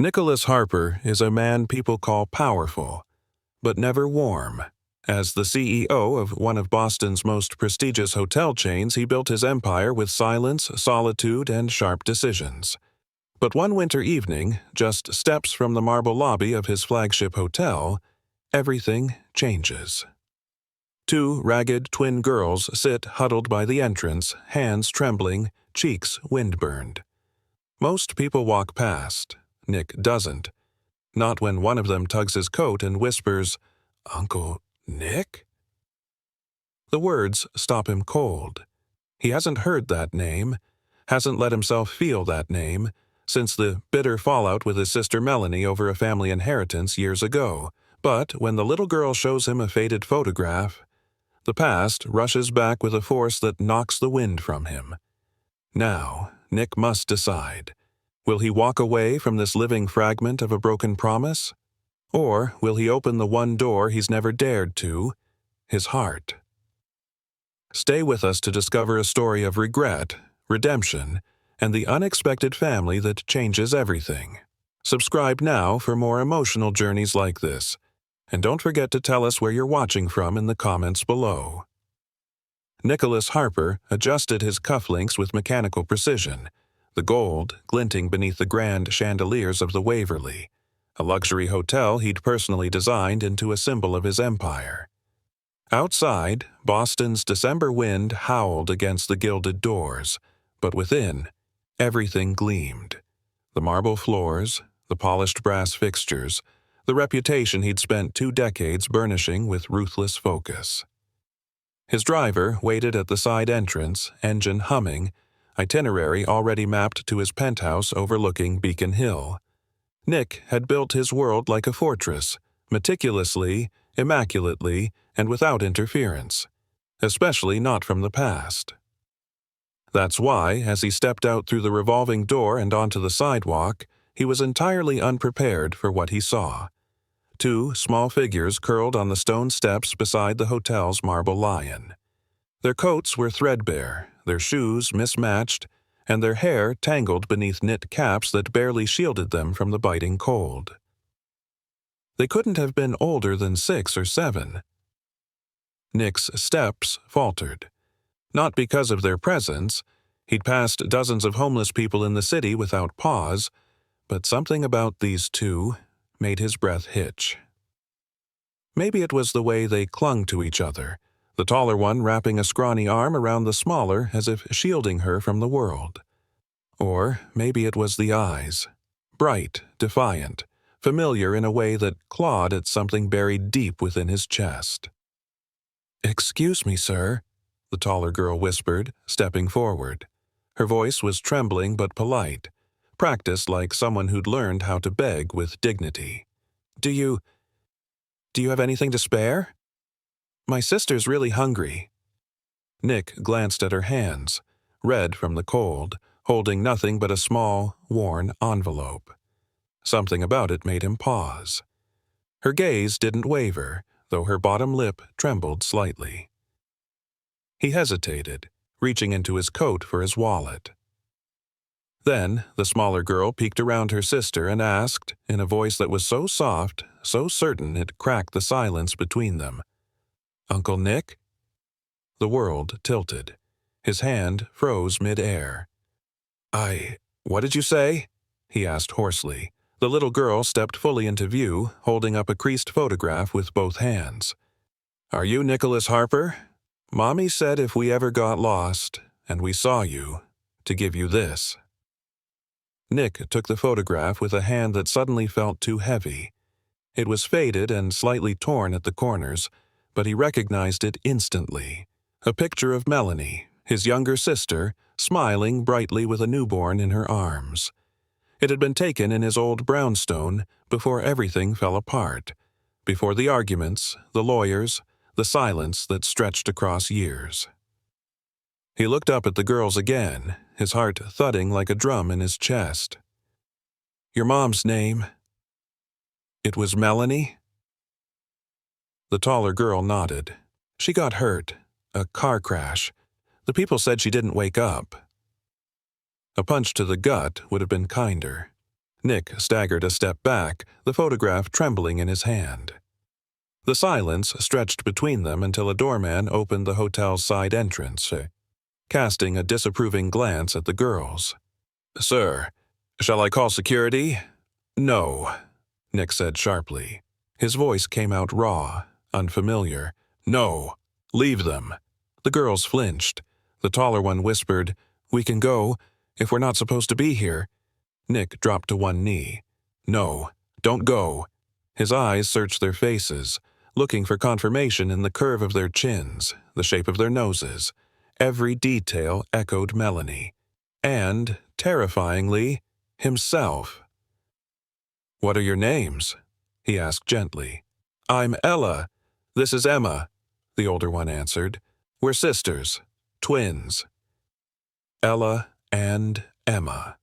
Nicholas Harper is a man people call powerful, but never warm. As the CEO of one of Boston's most prestigious hotel chains, he built his empire with silence, solitude, and sharp decisions. But one winter evening, just steps from the marble lobby of his flagship hotel, everything changes. Two ragged twin girls sit huddled by the entrance, hands trembling, cheeks wind-burned. Most people walk past. Nick doesn't. Not when one of them tugs his coat and whispers, "Uncle Nick?" The words stop him cold. He hasn't heard that name, hasn't let himself feel that name, since the bitter fallout with his sister Melanie over a family inheritance years ago. But when the little girl shows him a faded photograph, the past rushes back with a force that knocks the wind from him. Now, Nick must decide. Will he walk away from this living fragment of a broken promise? Or will he open the one door he's never dared to, his heart? Stay with us to discover a story of regret, redemption, and the unexpected family that changes everything. Subscribe now for more emotional journeys like this, and don't forget to tell us where you're watching from in the comments below. Nicholas Harper adjusted his cufflinks with mechanical precision, the gold glinting beneath the grand chandeliers of the Waverly, a luxury hotel he'd personally designed into a symbol of his empire. Outside, Boston's December wind howled against the gilded doors, but within, everything gleamed. The marble floors, the polished brass fixtures, the reputation he'd spent 2 decades burnishing with ruthless focus. His driver waited at the side entrance, engine humming, itinerary already mapped to his penthouse overlooking Beacon Hill. Nick had built his world like a fortress, meticulously, immaculately, and without interference, especially not from the past. That's why, as he stepped out through the revolving door and onto the sidewalk, he was entirely unprepared for what he saw. 2 small figures curled on the stone steps beside the hotel's marble lion. Their coats were threadbare, their shoes mismatched, and their hair tangled beneath knit caps that barely shielded them from the biting cold. They couldn't have been older than 6 or 7. Nick's steps faltered. Not because of their presence. He'd passed dozens of homeless people in the city without pause, but something about these 2 made his breath hitch. Maybe it was the way they clung to each other, the taller one wrapping a scrawny arm around the smaller as if shielding her from the world. Or maybe it was the eyes, bright, defiant, familiar in a way that clawed at something buried deep within his chest. "Excuse me, sir," the taller girl whispered, stepping forward. Her voice was trembling but polite, practiced like someone who'd learned how to beg with dignity. Do you have anything to spare? My sister's really hungry." Nick glanced at her hands, red from the cold, holding nothing but a small, worn envelope. Something about it made him pause. Her gaze didn't waver, though her bottom lip trembled slightly. He hesitated, reaching into his coat for his wallet. Then the smaller girl peeked around her sister and asked, in a voice that was so soft, so certain it cracked the silence between them, "Uncle Nick?" The world tilted. His hand froze mid-air. What did you say?" he asked hoarsely. The little girl stepped fully into view, holding up a creased photograph with both hands. "Are you Nicholas Harper? Mommy said if we ever got lost, and we saw you, to give you this." Nick took the photograph with a hand that suddenly felt too heavy. It was faded and slightly torn at the corners, but he recognized it instantly. A picture of Melanie, his younger sister, smiling brightly with a newborn in her arms. It had been taken in his old brownstone before everything fell apart, before the arguments, the lawyers, the silence that stretched across years. He looked up at the girls again, his heart thudding like a drum in his chest. "Your mom's name?" "It was Melanie?" The taller girl nodded. "She got hurt. A car crash. The people said she didn't wake up." A punch to the gut would have been kinder. Nick staggered a step back, the photograph trembling in his hand. The silence stretched between them until a doorman opened the hotel's side entrance, casting a disapproving glance at the girls. "Sir, shall I call security?" "No," Nick said sharply. His voice came out raw, unfamiliar. "No, leave them." The girls flinched. The taller one whispered, "We can go, if we're not supposed to be here." Nick dropped to one knee. "No, don't go." His eyes searched their faces, looking for confirmation in the curve of their chins, the shape of their noses. Every detail echoed Melanie. And, terrifyingly, himself. "What are your names?" he asked gently. "I'm Ella. This is Emma," the older one answered. "We're sisters. Twins." Ella and Emma.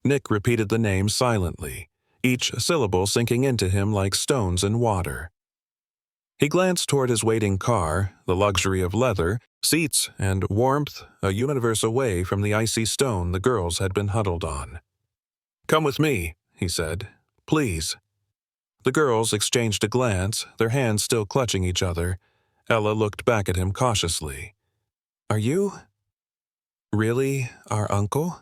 Nick repeated the names silently, each syllable sinking into him like stones in water. He glanced toward his waiting car, the luxury of leather, seats, and warmth a universe away from the icy stone the girls had been huddled on. "Come with me," he said. "Please." The girls exchanged a glance, their hands still clutching each other. Ella looked back at him cautiously. "Are you really our uncle?"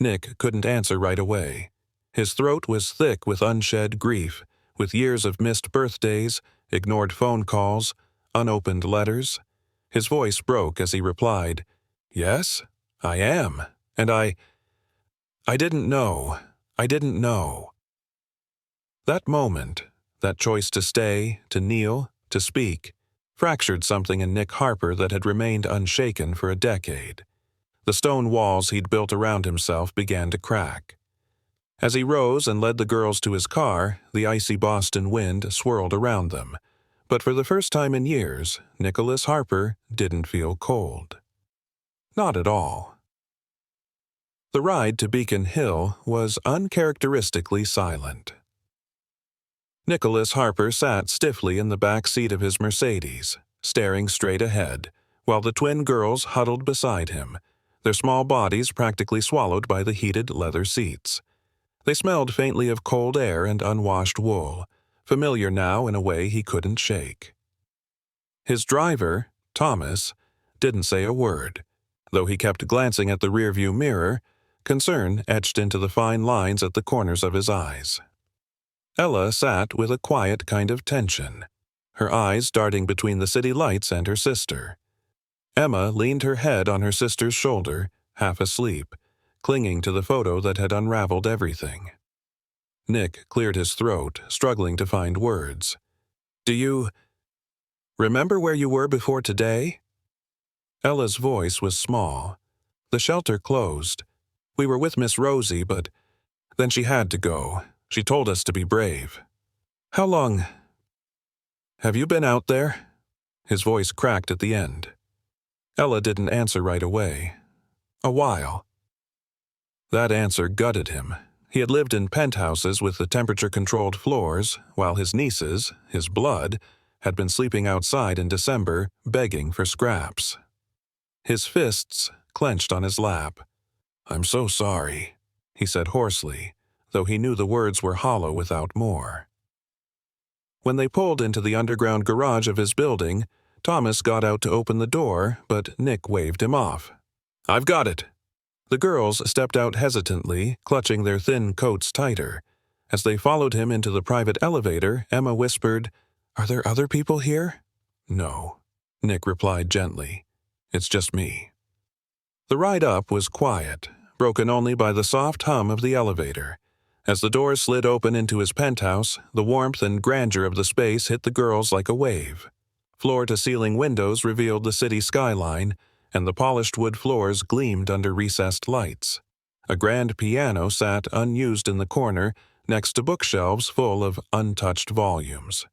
Nick couldn't answer right away. His throat was thick with unshed grief, with years of missed birthdays, ignored phone calls, unopened letters. His voice broke as he replied, "Yes, I am, and I didn't know. I didn't know." That moment, that choice to stay, to kneel, to speak, fractured something in Nick Harper that had remained unshaken for a decade. The stone walls he'd built around himself began to crack. As he rose and led the girls to his car, the icy Boston wind swirled around them. But for the first time in years, Nicholas Harper didn't feel cold. Not at all. The ride to Beacon Hill was uncharacteristically silent. Nicholas Harper sat stiffly in the back seat of his Mercedes, staring straight ahead, while the twin girls huddled beside him, their small bodies practically swallowed by the heated leather seats. They smelled faintly of cold air and unwashed wool, familiar now in a way he couldn't shake. His driver, Thomas, didn't say a word, though he kept glancing at the rearview mirror, concern etched into the fine lines at the corners of his eyes. Ella sat with a quiet kind of tension, her eyes darting between the city lights and her sister. Emma leaned her head on her sister's shoulder, half asleep, clinging to the photo that had unraveled everything. Nick cleared his throat, struggling to find words. "Do you remember where you were before today?" Ella's voice was small. "The shelter closed. We were with Miss Rosie, but then she had to go. She told us to be brave." "How long have you been out there?" His voice cracked at the end. Ella didn't answer right away. "A while." That answer gutted him. He had lived in penthouses with the temperature-controlled floors, while his nieces, his blood, had been sleeping outside in December, begging for scraps. His fists clenched on his lap. "I'm so sorry," he said hoarsely, though he knew the words were hollow without more. When they pulled into the underground garage of his building, Thomas got out to open the door, but Nick waved him off. "I've got it." The girls stepped out hesitantly, clutching their thin coats tighter. As they followed him into the private elevator, Emma whispered, "Are there other people here?" "No," Nick replied gently. "It's just me." The ride up was quiet, broken only by the soft hum of the elevator. As the doors slid open into his penthouse, the warmth and grandeur of the space hit the girls like a wave. Floor-to-ceiling windows revealed the city skyline, and the polished wood floors gleamed under recessed lights. A grand piano sat unused in the corner, next to bookshelves full of untouched volumes.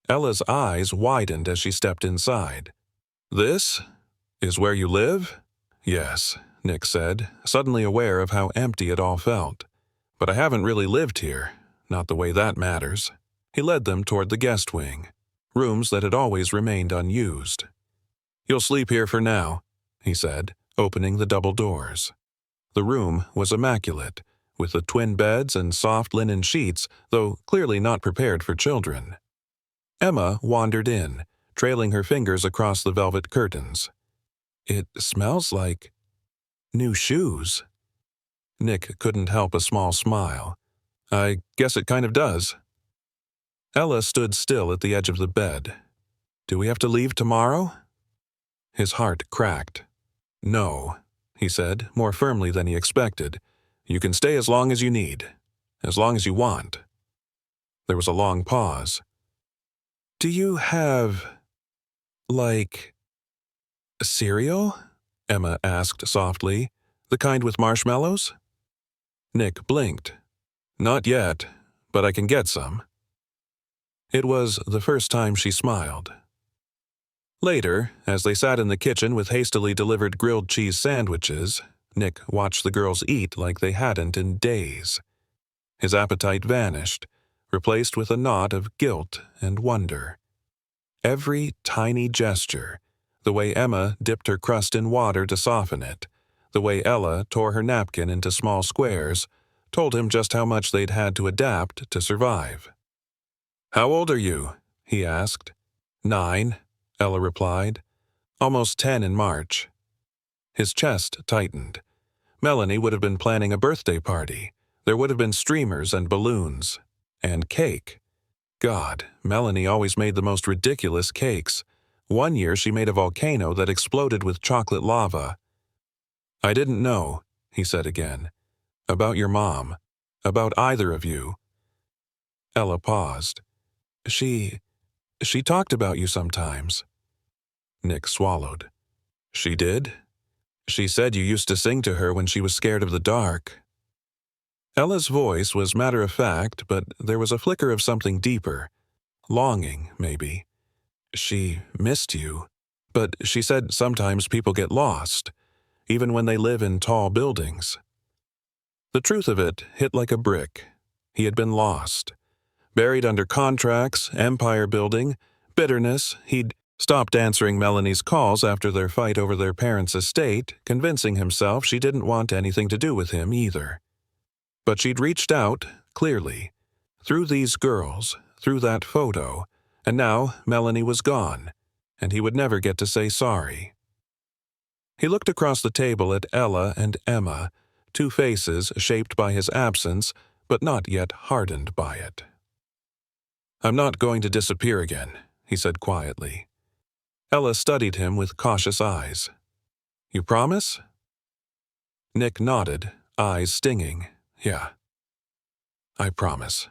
Ella's eyes widened as she stepped inside. "This is where you live?" "Yes," Nick said, suddenly aware of how empty it all felt. "But I haven't really lived here, not the way that matters." He led them toward the guest wing, rooms that had always remained unused. "You'll sleep here for now," he said, opening the double doors. The room was immaculate, with the twin beds and soft linen sheets, though clearly not prepared for children. Emma wandered in, trailing her fingers across the velvet curtains. "It smells like new shoes." Nick couldn't help a small smile. "I guess it kind of does." Ella stood still at the edge of the bed. "Do we have to leave tomorrow?" His heart cracked. "No," he said, more firmly than he expected. "You can stay as long as you need. As long as you want." There was a long pause. "Do you have, like, cereal?" Emma asked softly. "The kind with marshmallows?" Nick blinked. "Not yet, but I can get some." It was the first time she smiled. Later, as they sat in the kitchen with hastily delivered grilled cheese sandwiches, Nick watched the girls eat like they hadn't in days. His appetite vanished, replaced with a knot of guilt and wonder. Every tiny gesture, the way Emma dipped her crust in water to soften it, the way Ella tore her napkin into small squares, told him just how much they'd had to adapt to survive. "How old are you?" he asked. "9, Ella replied. "Almost 10 in March." His chest tightened. Melanie would have been planning a birthday party. There would have been streamers and balloons. And cake. God, Melanie always made the most ridiculous cakes. One year she made a volcano that exploded with chocolate lava. "I didn't know," he said again. "About your mom. About either of you." Ella paused. She talked about you sometimes." Nick swallowed. "She did? She said you used to sing to her when she was scared of the dark." Ella's voice was matter-of-fact, but there was a flicker of something deeper. Longing, maybe. "She missed you. But she said sometimes people get lost, even when they live in tall buildings." The truth of it hit like a brick. He had been lost. Buried under contracts, empire building, bitterness, he'd stopped answering Melanie's calls after their fight over their parents' estate, convincing himself she didn't want anything to do with him either. But she'd reached out, clearly, through these girls, through that photo, and now Melanie was gone, and he would never get to say sorry. He looked across the table at Ella and Emma, two faces shaped by his absence, but not yet hardened by it. "I'm not going to disappear again," he said quietly. Ella studied him with cautious eyes. "You promise?" Nick nodded, eyes stinging. "Yeah. I promise."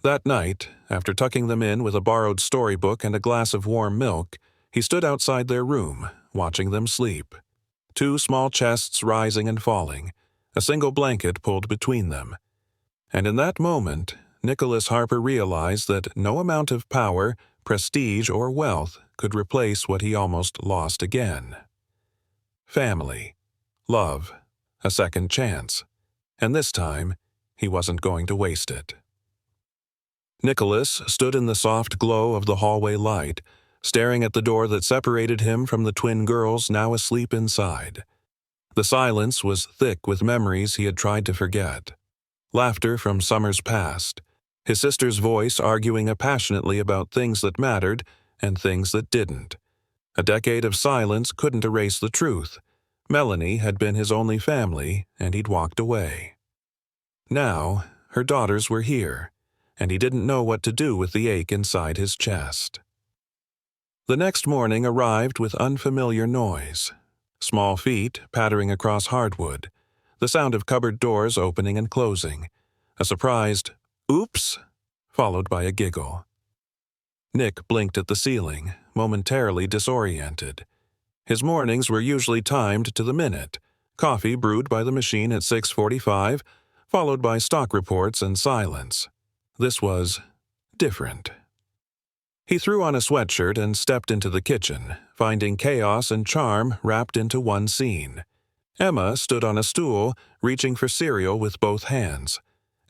That night, after tucking them in with a borrowed storybook and a glass of warm milk, he stood outside their room, watching them sleep. 2 small chests rising and falling, a single blanket pulled between them. And in that moment, Nicholas Harper realized that no amount of power, prestige, or wealth could replace what he almost lost again. Family, love, a second chance. And this time, he wasn't going to waste it. Nicholas stood in the soft glow of the hallway light, staring at the door that separated him from the twin girls now asleep inside. The silence was thick with memories he had tried to forget. Laughter from summers past, his sister's voice arguing passionately about things that mattered and things that didn't. A decade of silence couldn't erase the truth. Melanie had been his only family, and he'd walked away. Now, her daughters were here, and he didn't know what to do with the ache inside his chest. The next morning arrived with unfamiliar noise. Small feet pattering across hardwood, the sound of cupboard doors opening and closing, a surprised, "Oops," followed by a giggle. Nick blinked at the ceiling, momentarily disoriented. His mornings were usually timed to the minute, coffee brewed by the machine at 6:45, followed by stock reports and silence. This was different. He threw on a sweatshirt and stepped into the kitchen, finding chaos and charm wrapped into one scene. Emma stood on a stool, reaching for cereal with both hands.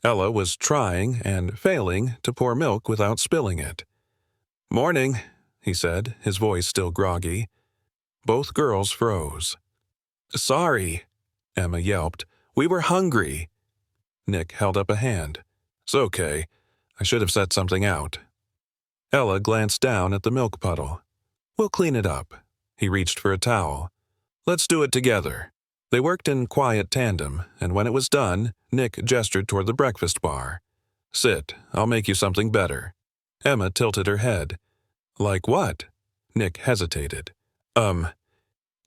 Ella was trying and failing to pour milk without spilling it. "Morning," he said, his voice still groggy. Both girls froze. "Sorry," Emma yelped, We were hungry." Nick held up a hand. "It's okay. I should have set something out." Ella glanced down at the milk puddle. "We'll clean it up." He reached for a towel. "Let's do it together." They worked in quiet tandem, and when it was done, Nick gestured toward the breakfast bar. "Sit. I'll make you something better." Emma tilted her head. "Like what?" Nick hesitated.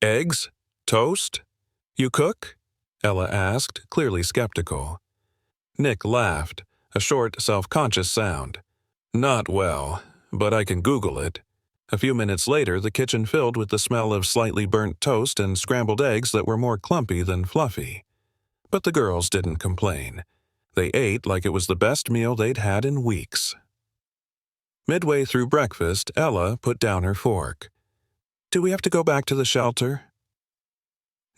Eggs? Toast? You cook?" Ella asked, clearly skeptical. Nick laughed, a short, self-conscious sound. "Not well, but I can Google it." A few minutes later, the kitchen filled with the smell of slightly burnt toast and scrambled eggs that were more clumpy than fluffy. But the girls didn't complain. They ate like it was the best meal they'd had in weeks. Midway through breakfast, Ella put down her fork. "Do we have to go back to the shelter?"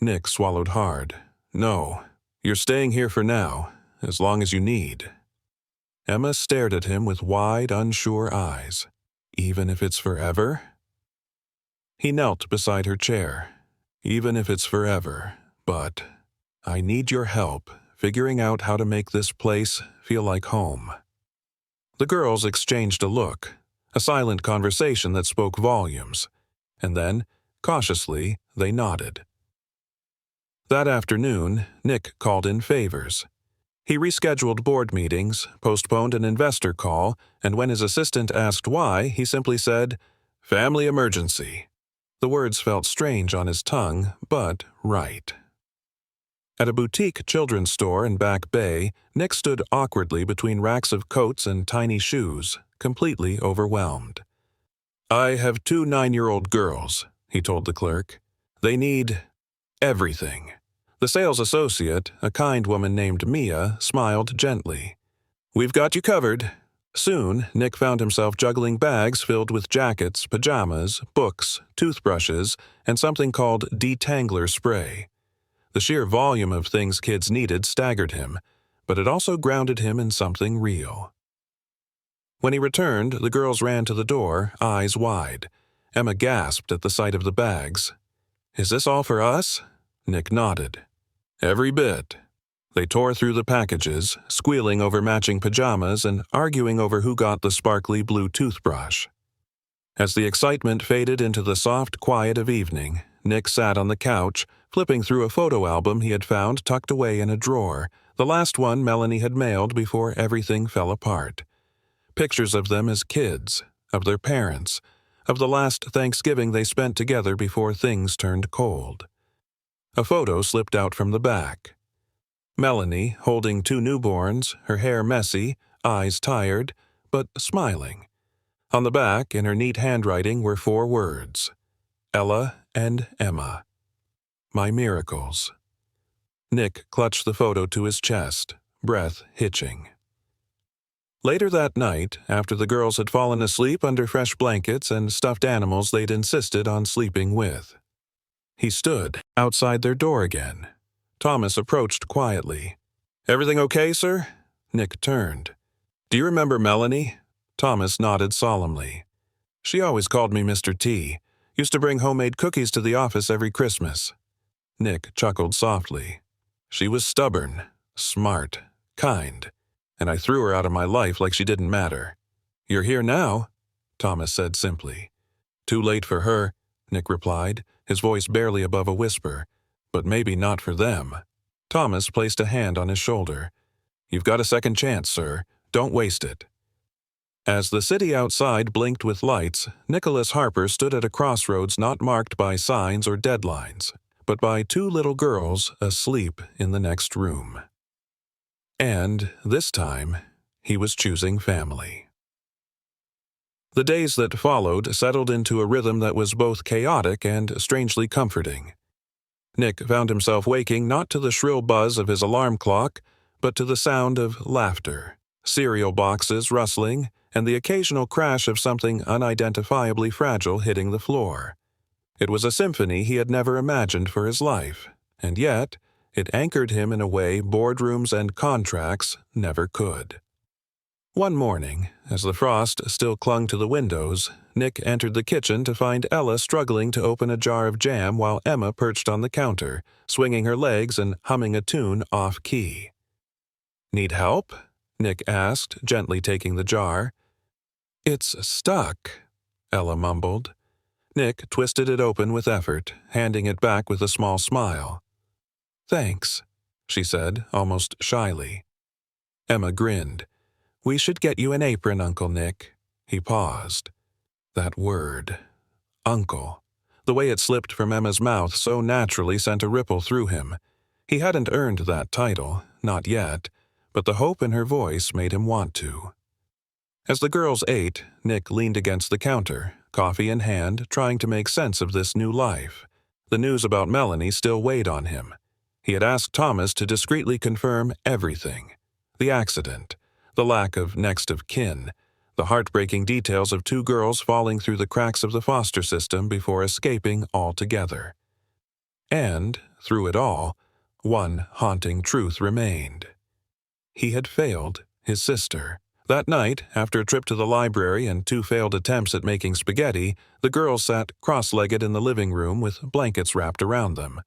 Nick swallowed hard. "No, you're staying here for now, as long as you need." Emma stared at him with wide, unsure eyes. "Even if it's forever?" He knelt beside her chair. "Even if it's forever, but I need your help figuring out how to make this place feel like home." The girls exchanged a look, a silent conversation that spoke volumes, and then, cautiously, they nodded. That afternoon, Nick called in favors. He rescheduled board meetings, postponed an investor call, and when his assistant asked why, he simply said, "Family emergency." The words felt strange on his tongue, but right. At a boutique children's store in Back Bay, Nick stood awkwardly between racks of coats and tiny shoes, completely overwhelmed. "I have 2 9-year-old girls," he told the clerk. "They need everything." The sales associate, a kind woman named Mia, smiled gently. "We've got you covered." Soon, Nick found himself juggling bags filled with jackets, pajamas, books, toothbrushes, and something called detangler spray. The sheer volume of things kids needed staggered him, but it also grounded him in something real. When he returned, the girls ran to the door, eyes wide. Emma gasped at the sight of the bags. "Is this all for us?" Nick nodded. "Every bit." They tore through the packages, squealing over matching pajamas and arguing over who got the sparkly blue toothbrush. As the excitement faded into the soft quiet of evening, Nick sat on the couch, flipping through a photo album he had found tucked away in a drawer, the last one Melanie had mailed before everything fell apart. Pictures of them as kids, of their parents, of the last Thanksgiving they spent together before things turned cold. A photo slipped out from the back. Melanie, holding 2 newborns, her hair messy, eyes tired, but smiling. On the back, in her neat handwriting, were 4 words. Ella and Emma. My miracles. Nick clutched the photo to his chest, breath hitching. Later that night, after the girls had fallen asleep under fresh blankets and stuffed animals they'd insisted on sleeping with, he stood outside their door again. Thomas approached quietly. "Everything okay, sir?" Nick turned. "Do you remember Melanie?" Thomas nodded solemnly. "She always called me Mr. T. Used to bring homemade cookies to the office every Christmas." Nick chuckled softly. "She was stubborn, smart, kind, and I threw her out of my life like she didn't matter." "You're here now," Thomas said simply. "Too late for her," Nick replied, his voice barely above a whisper. "But maybe not for them." Thomas placed a hand on his shoulder. "You've got a second chance, sir. Don't waste it." As the city outside blinked with lights, Nicholas Harper stood at a crossroads not marked by signs or deadlines, but by 2 little girls asleep in the next room. And, this time, he was choosing family. The days that followed settled into a rhythm that was both chaotic and strangely comforting. Nick found himself waking not to the shrill buzz of his alarm clock, but to the sound of laughter, cereal boxes rustling, and the occasional crash of something unidentifiably fragile hitting the floor. It was a symphony he had never imagined for his life, and yet it anchored him in a way boardrooms and contracts never could. One morning, as the frost still clung to the windows, Nick entered the kitchen to find Ella struggling to open a jar of jam while Emma perched on the counter, swinging her legs and humming a tune off-key. "Need help?" Nick asked, gently taking the jar. "It's stuck," Ella mumbled. Nick twisted it open with effort, handing it back with a small smile. "Thanks," she said, almost shyly. Emma grinned. "We should get you an apron, Uncle Nick." He paused. That word, uncle. The way it slipped from Emma's mouth so naturally sent a ripple through him. He hadn't earned that title, not yet, but the hope in her voice made him want to. As the girls ate, Nick leaned against the counter, coffee in hand, trying to make sense of this new life. The news about Melanie still weighed on him. He had asked Thomas to discreetly confirm everything. The accident, the lack of next of kin, the heartbreaking details of two girls falling through the cracks of the foster system before escaping altogether. And, through it all, one haunting truth remained. He had failed his sister. That night, after a trip to the library and 2 failed attempts at making spaghetti, the girls sat cross-legged in the living room with blankets wrapped around them.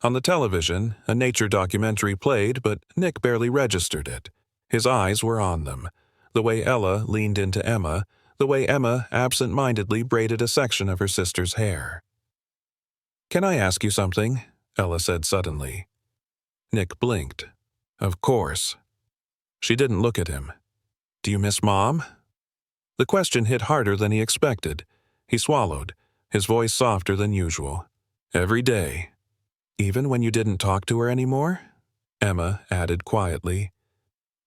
On the television, a nature documentary played, but Nick barely registered it. His eyes were on them. The way Ella leaned into Emma, the way Emma absent-mindedly braided a section of her sister's hair. "Can I ask you something?" Ella said suddenly. Nick blinked. "Of course." She didn't look at him. "Do you miss Mom?" The question hit harder than he expected. He swallowed, his voice softer than usual. "Every day." "Even when you didn't talk to her anymore?" Emma added quietly.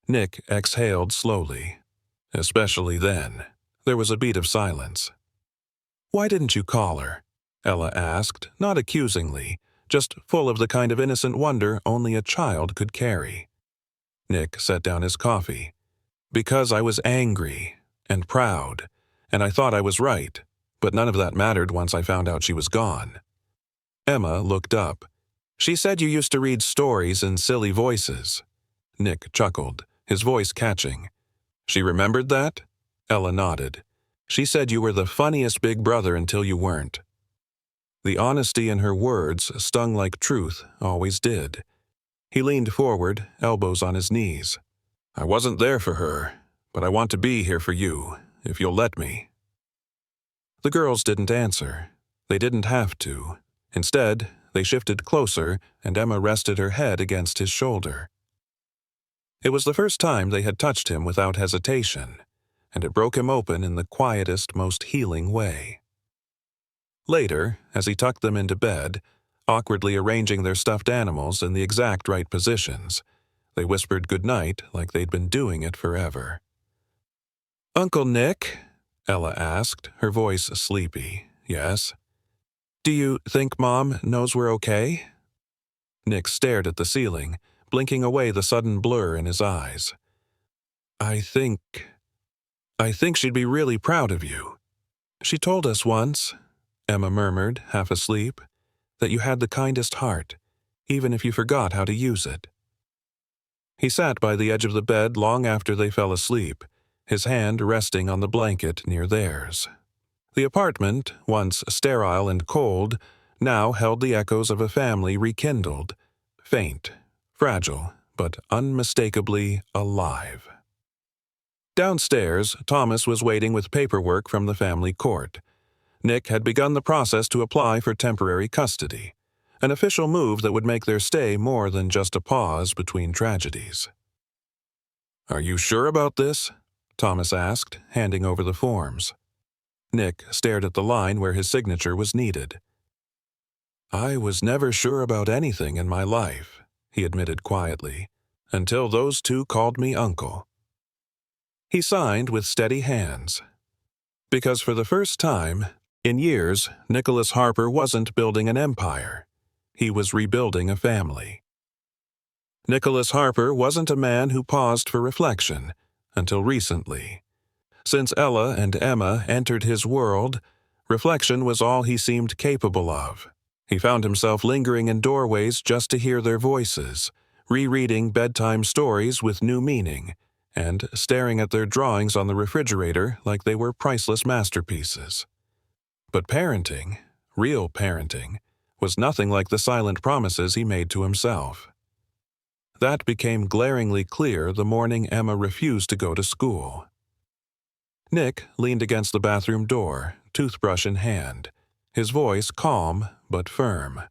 Nick exhaled slowly. "Especially then." There was a beat of silence. "Why didn't you call her?" Ella asked, not accusingly, just full of the kind of innocent wonder only a child could carry. Nick set down his coffee. "Because I was angry and proud, and I thought I was right, but none of that mattered once I found out she was gone." Emma looked up. "She said you used to read stories in silly voices." Nick chuckled, his voice catching. "She remembered that?" Ella nodded. "She said you were the funniest big brother until you weren't." The honesty in her words stung like truth always did. He leaned forward, elbows on his knees. "I wasn't there for her, but I want to be here for you, if you'll let me." The girls didn't answer. They didn't have to. Instead, they shifted closer, and Emma rested her head against his shoulder. It was the first time they had touched him without hesitation, and it broke him open in the quietest, most healing way. Later, as he tucked them into bed, awkwardly arranging their stuffed animals in the exact right positions, they whispered goodnight like they'd been doing it forever. "Uncle Nick?" Ella asked, her voice sleepy. "Yes?" "Do you think Mom knows we're okay?" Nick stared at the ceiling, blinking away the sudden blur in his eyes. I think she'd be really proud of you. She told us once," Emma murmured, half asleep, "that you had the kindest heart, even if you forgot how to use it." He sat by the edge of the bed long after they fell asleep, his hand resting on the blanket near theirs. The apartment, once sterile and cold, now held the echoes of a family rekindled, faint, fragile, but unmistakably alive. Downstairs, Thomas was waiting with paperwork from the family court. Nick had begun the process to apply for temporary custody, an official move that would make their stay more than just a pause between tragedies. "Are you sure about this?" Thomas asked, handing over the forms. Nick stared at the line where his signature was needed. "I was never sure about anything in my life," he admitted quietly, "until those two called me uncle." He signed with steady hands. Because for the first time in years, Nicholas Harper wasn't building an empire. He was rebuilding a family. Nicholas Harper wasn't a man who paused for reflection, until recently. Since Ella and Emma entered his world, reflection was all he seemed capable of. He found himself lingering in doorways just to hear their voices, rereading bedtime stories with new meaning, and staring at their drawings on the refrigerator like they were priceless masterpieces. But parenting, real parenting, was nothing like the silent promises he made to himself. That became glaringly clear the morning Emma refused to go to school. Nick leaned against the bathroom door, toothbrush in hand, his voice calm but firm.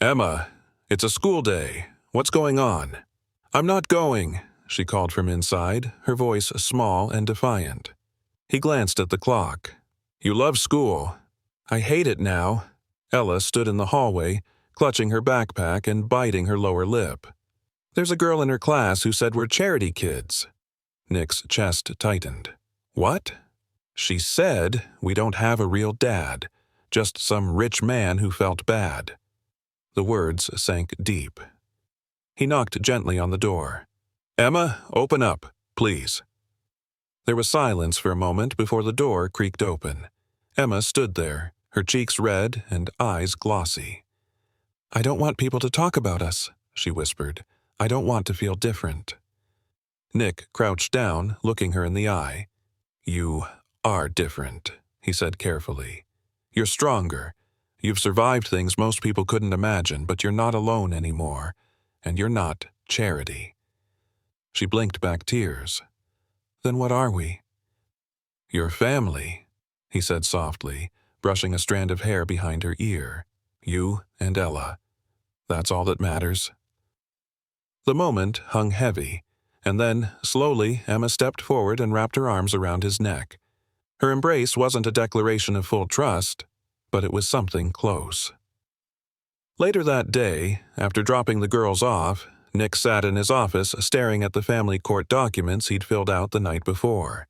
"Emma, it's a school day. What's going on?" "I'm not going," she called from inside, her voice small and defiant. He glanced at the clock. "You love school." "I hate it now." Ella stood in the hallway, clutching her backpack and biting her lower lip. "There's a girl in her class who said we're charity kids." Nick's chest tightened. "What?" "She said we don't have a real dad, just some rich man who felt bad." The words sank deep. He knocked gently on the door. "Emma, open up, please." There was silence for a moment before the door creaked open. Emma stood there, her cheeks red and eyes glossy. "I don't want people to talk about us," she whispered. "I don't want to feel different." Nick crouched down, looking her in the eye. "You are different," he said carefully. "You're stronger. You've survived things most people couldn't imagine, but you're not alone anymore. And you're not charity." She blinked back tears. "Then what are we?" "Your family," he said softly, brushing a strand of hair behind her ear. "You and Ella. That's all that matters." The moment hung heavy, and then, slowly, Emma stepped forward and wrapped her arms around his neck. Her embrace wasn't a declaration of full trust, but it was something close. Later that day, after dropping the girls off, Nick sat in his office staring at the family court documents he'd filled out the night before.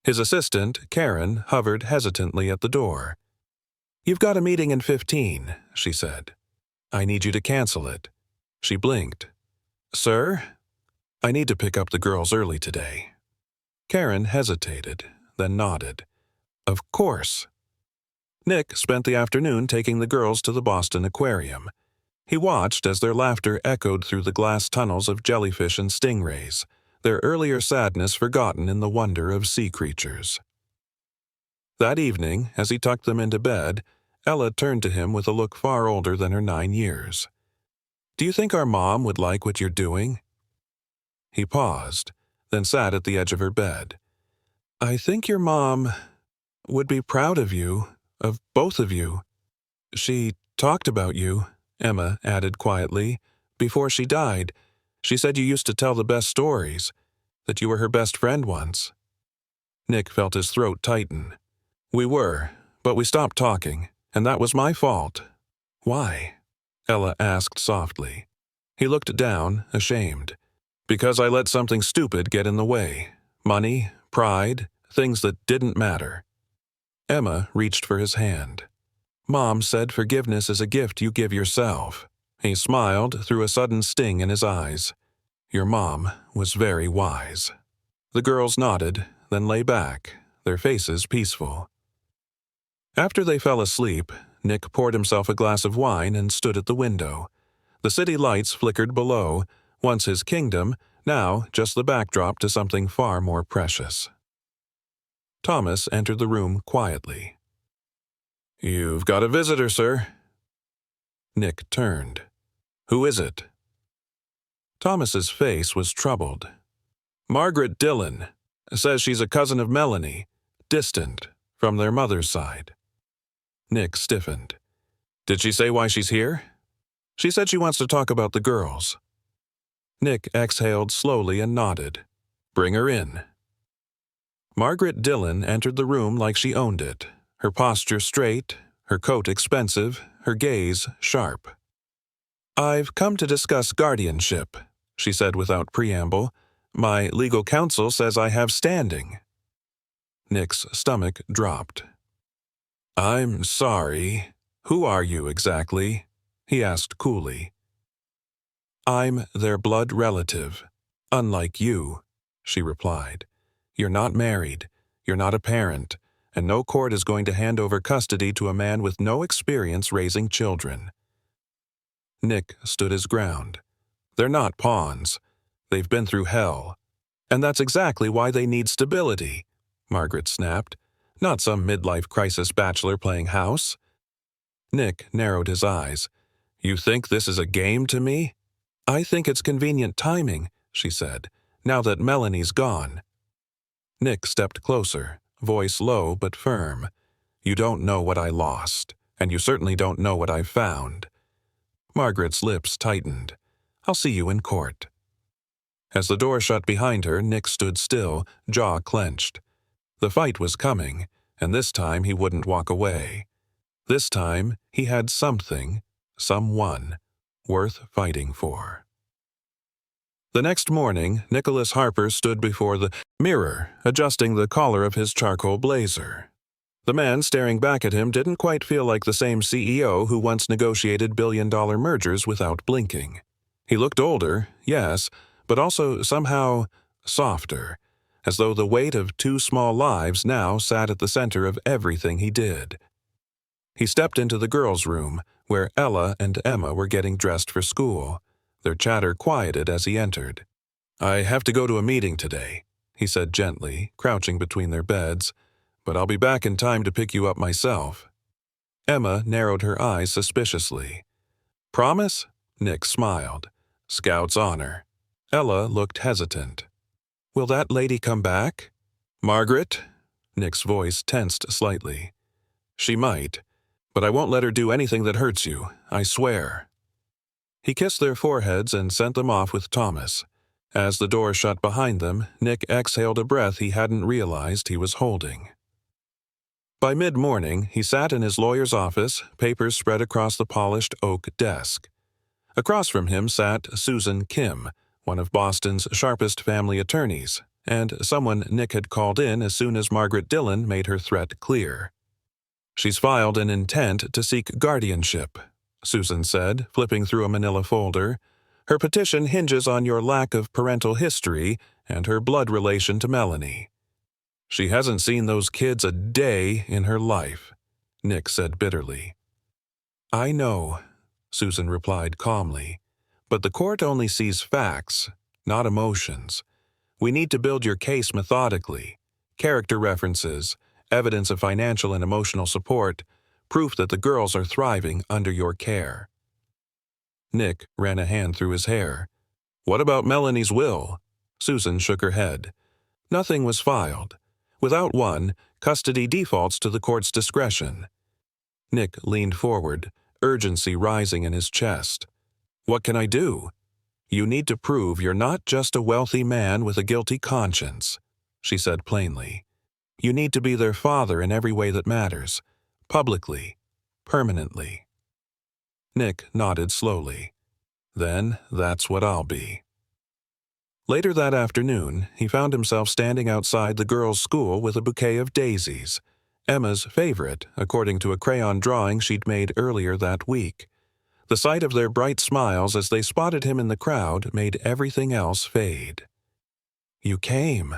His assistant, Karen, hovered hesitantly at the door. "You've got a meeting in 15, she said. "I need you to cancel it." She blinked. "Sir?" "I need to pick up the girls early today." Karen hesitated, then nodded. "Of course." Nick spent the afternoon taking the girls to the Boston Aquarium. He watched as their laughter echoed through the glass tunnels of jellyfish and stingrays, their earlier sadness forgotten in the wonder of sea creatures. That evening, as he tucked them into bed, Ella turned to him with a look far older than her 9 years. "Do you think our mom would like what you're doing?" He paused, then sat at the edge of her bed. "I think your mom would be proud of you, of both of you. She talked about you," Emma added quietly. "Before she died, she said you used to tell the best stories, that you were her best friend once." Nick felt his throat tighten. "We were, but we stopped talking, and that was my fault." "Why?" Ella asked softly. He looked down, ashamed. "Because I let something stupid get in the way. Money, pride, things that didn't matter." Emma reached for his hand. "Mom said forgiveness is a gift you give yourself." He smiled through a sudden sting in his eyes. "Your mom was very wise." The girls nodded, then lay back, their faces peaceful. After they fell asleep, Nick poured himself a glass of wine and stood at the window. The city lights flickered below, once his kingdom, now just the backdrop to something far more precious. Thomas entered the room quietly. "You've got a visitor, sir." Nick turned. "Who is it?" Thomas's face was troubled. "Margaret Dillon. Says she's a cousin of Melanie, distant, from their mother's side." Nick stiffened. "Did she say why she's here?" "She said she wants to talk about the girls." Nick exhaled slowly and nodded. "Bring her in." Margaret Dillon entered the room like she owned it, her posture straight, her coat expensive, her gaze sharp. "I've come to discuss guardianship," she said without preamble. "My legal counsel says I have standing." Nick's stomach dropped. "I'm sorry. Who are you exactly?" he asked coolly. "I'm their blood relative, unlike you," she replied. "You're not married, you're not a parent, and no court is going to hand over custody to a man with no experience raising children." Nick stood his ground. "They're not pawns. They've been through hell. And that's exactly why they need stability, Margaret snapped. Not some midlife crisis bachelor playing house. Nick narrowed his eyes. You think this is a game to me? I think it's convenient timing, she said, now that Melanie's gone. Nick stepped closer, voice low but firm. You don't know what I lost, and you certainly don't know what I've found. Margaret's lips tightened. I'll see you in court. As the door shut behind her, Nick stood still, jaw clenched. The fight was coming, and this time he wouldn't walk away. This time he had something, someone, worth fighting for. The next morning, Nicholas Harper stood before the mirror, adjusting the collar of his charcoal blazer. The man staring back at him didn't quite feel like the same CEO who once negotiated billion-dollar mergers without blinking. He looked older, yes, but also somehow softer, as though the weight of two small lives now sat at the center of everything he did. He stepped into the girls' room, where Ella and Emma were getting dressed for school. Their chatter quieted as he entered. I have to go to a meeting today, he said gently, crouching between their beds, but I'll be back in time to pick you up myself. Emma narrowed her eyes suspiciously. Promise? Nick smiled. Scout's honor. Ella looked hesitant. Will that lady come back? Margaret? Nick's voice tensed slightly. She might, but I won't let her do anything that hurts you, I swear. He kissed their foreheads and sent them off with Thomas. As the door shut behind them, Nick exhaled a breath he hadn't realized he was holding. By mid-morning, he sat in his lawyer's office, papers spread across the polished oak desk. Across from him sat Susan Kim, one of Boston's sharpest family attorneys, and someone Nick had called in as soon as Margaret Dillon made her threat clear. She's filed an intent to seek guardianship, Susan said, flipping through a manila folder. Her petition hinges on your lack of parental history and her blood relation to Melanie. She hasn't seen those kids a day in her life, Nick said bitterly. I know, Susan replied calmly, but the court only sees facts, not emotions. We need to build your case methodically. Character references, evidence of financial and emotional support, proof that the girls are thriving under your care. Nick ran a hand through his hair. What about Melanie's will? Susan shook her head. Nothing was filed. Without one, custody defaults to the court's discretion. Nick leaned forward, urgency rising in his chest. What can I do? You need to prove you're not just a wealthy man with a guilty conscience, she said plainly. You need to be their father in every way that matters, publicly, permanently. Nick nodded slowly. Then that's what I'll be. Later that afternoon, he found himself standing outside the girls' school with a bouquet of daisies, Emma's favorite, according to a crayon drawing she'd made earlier that week. The sight of their bright smiles as they spotted him in the crowd made everything else fade. You came,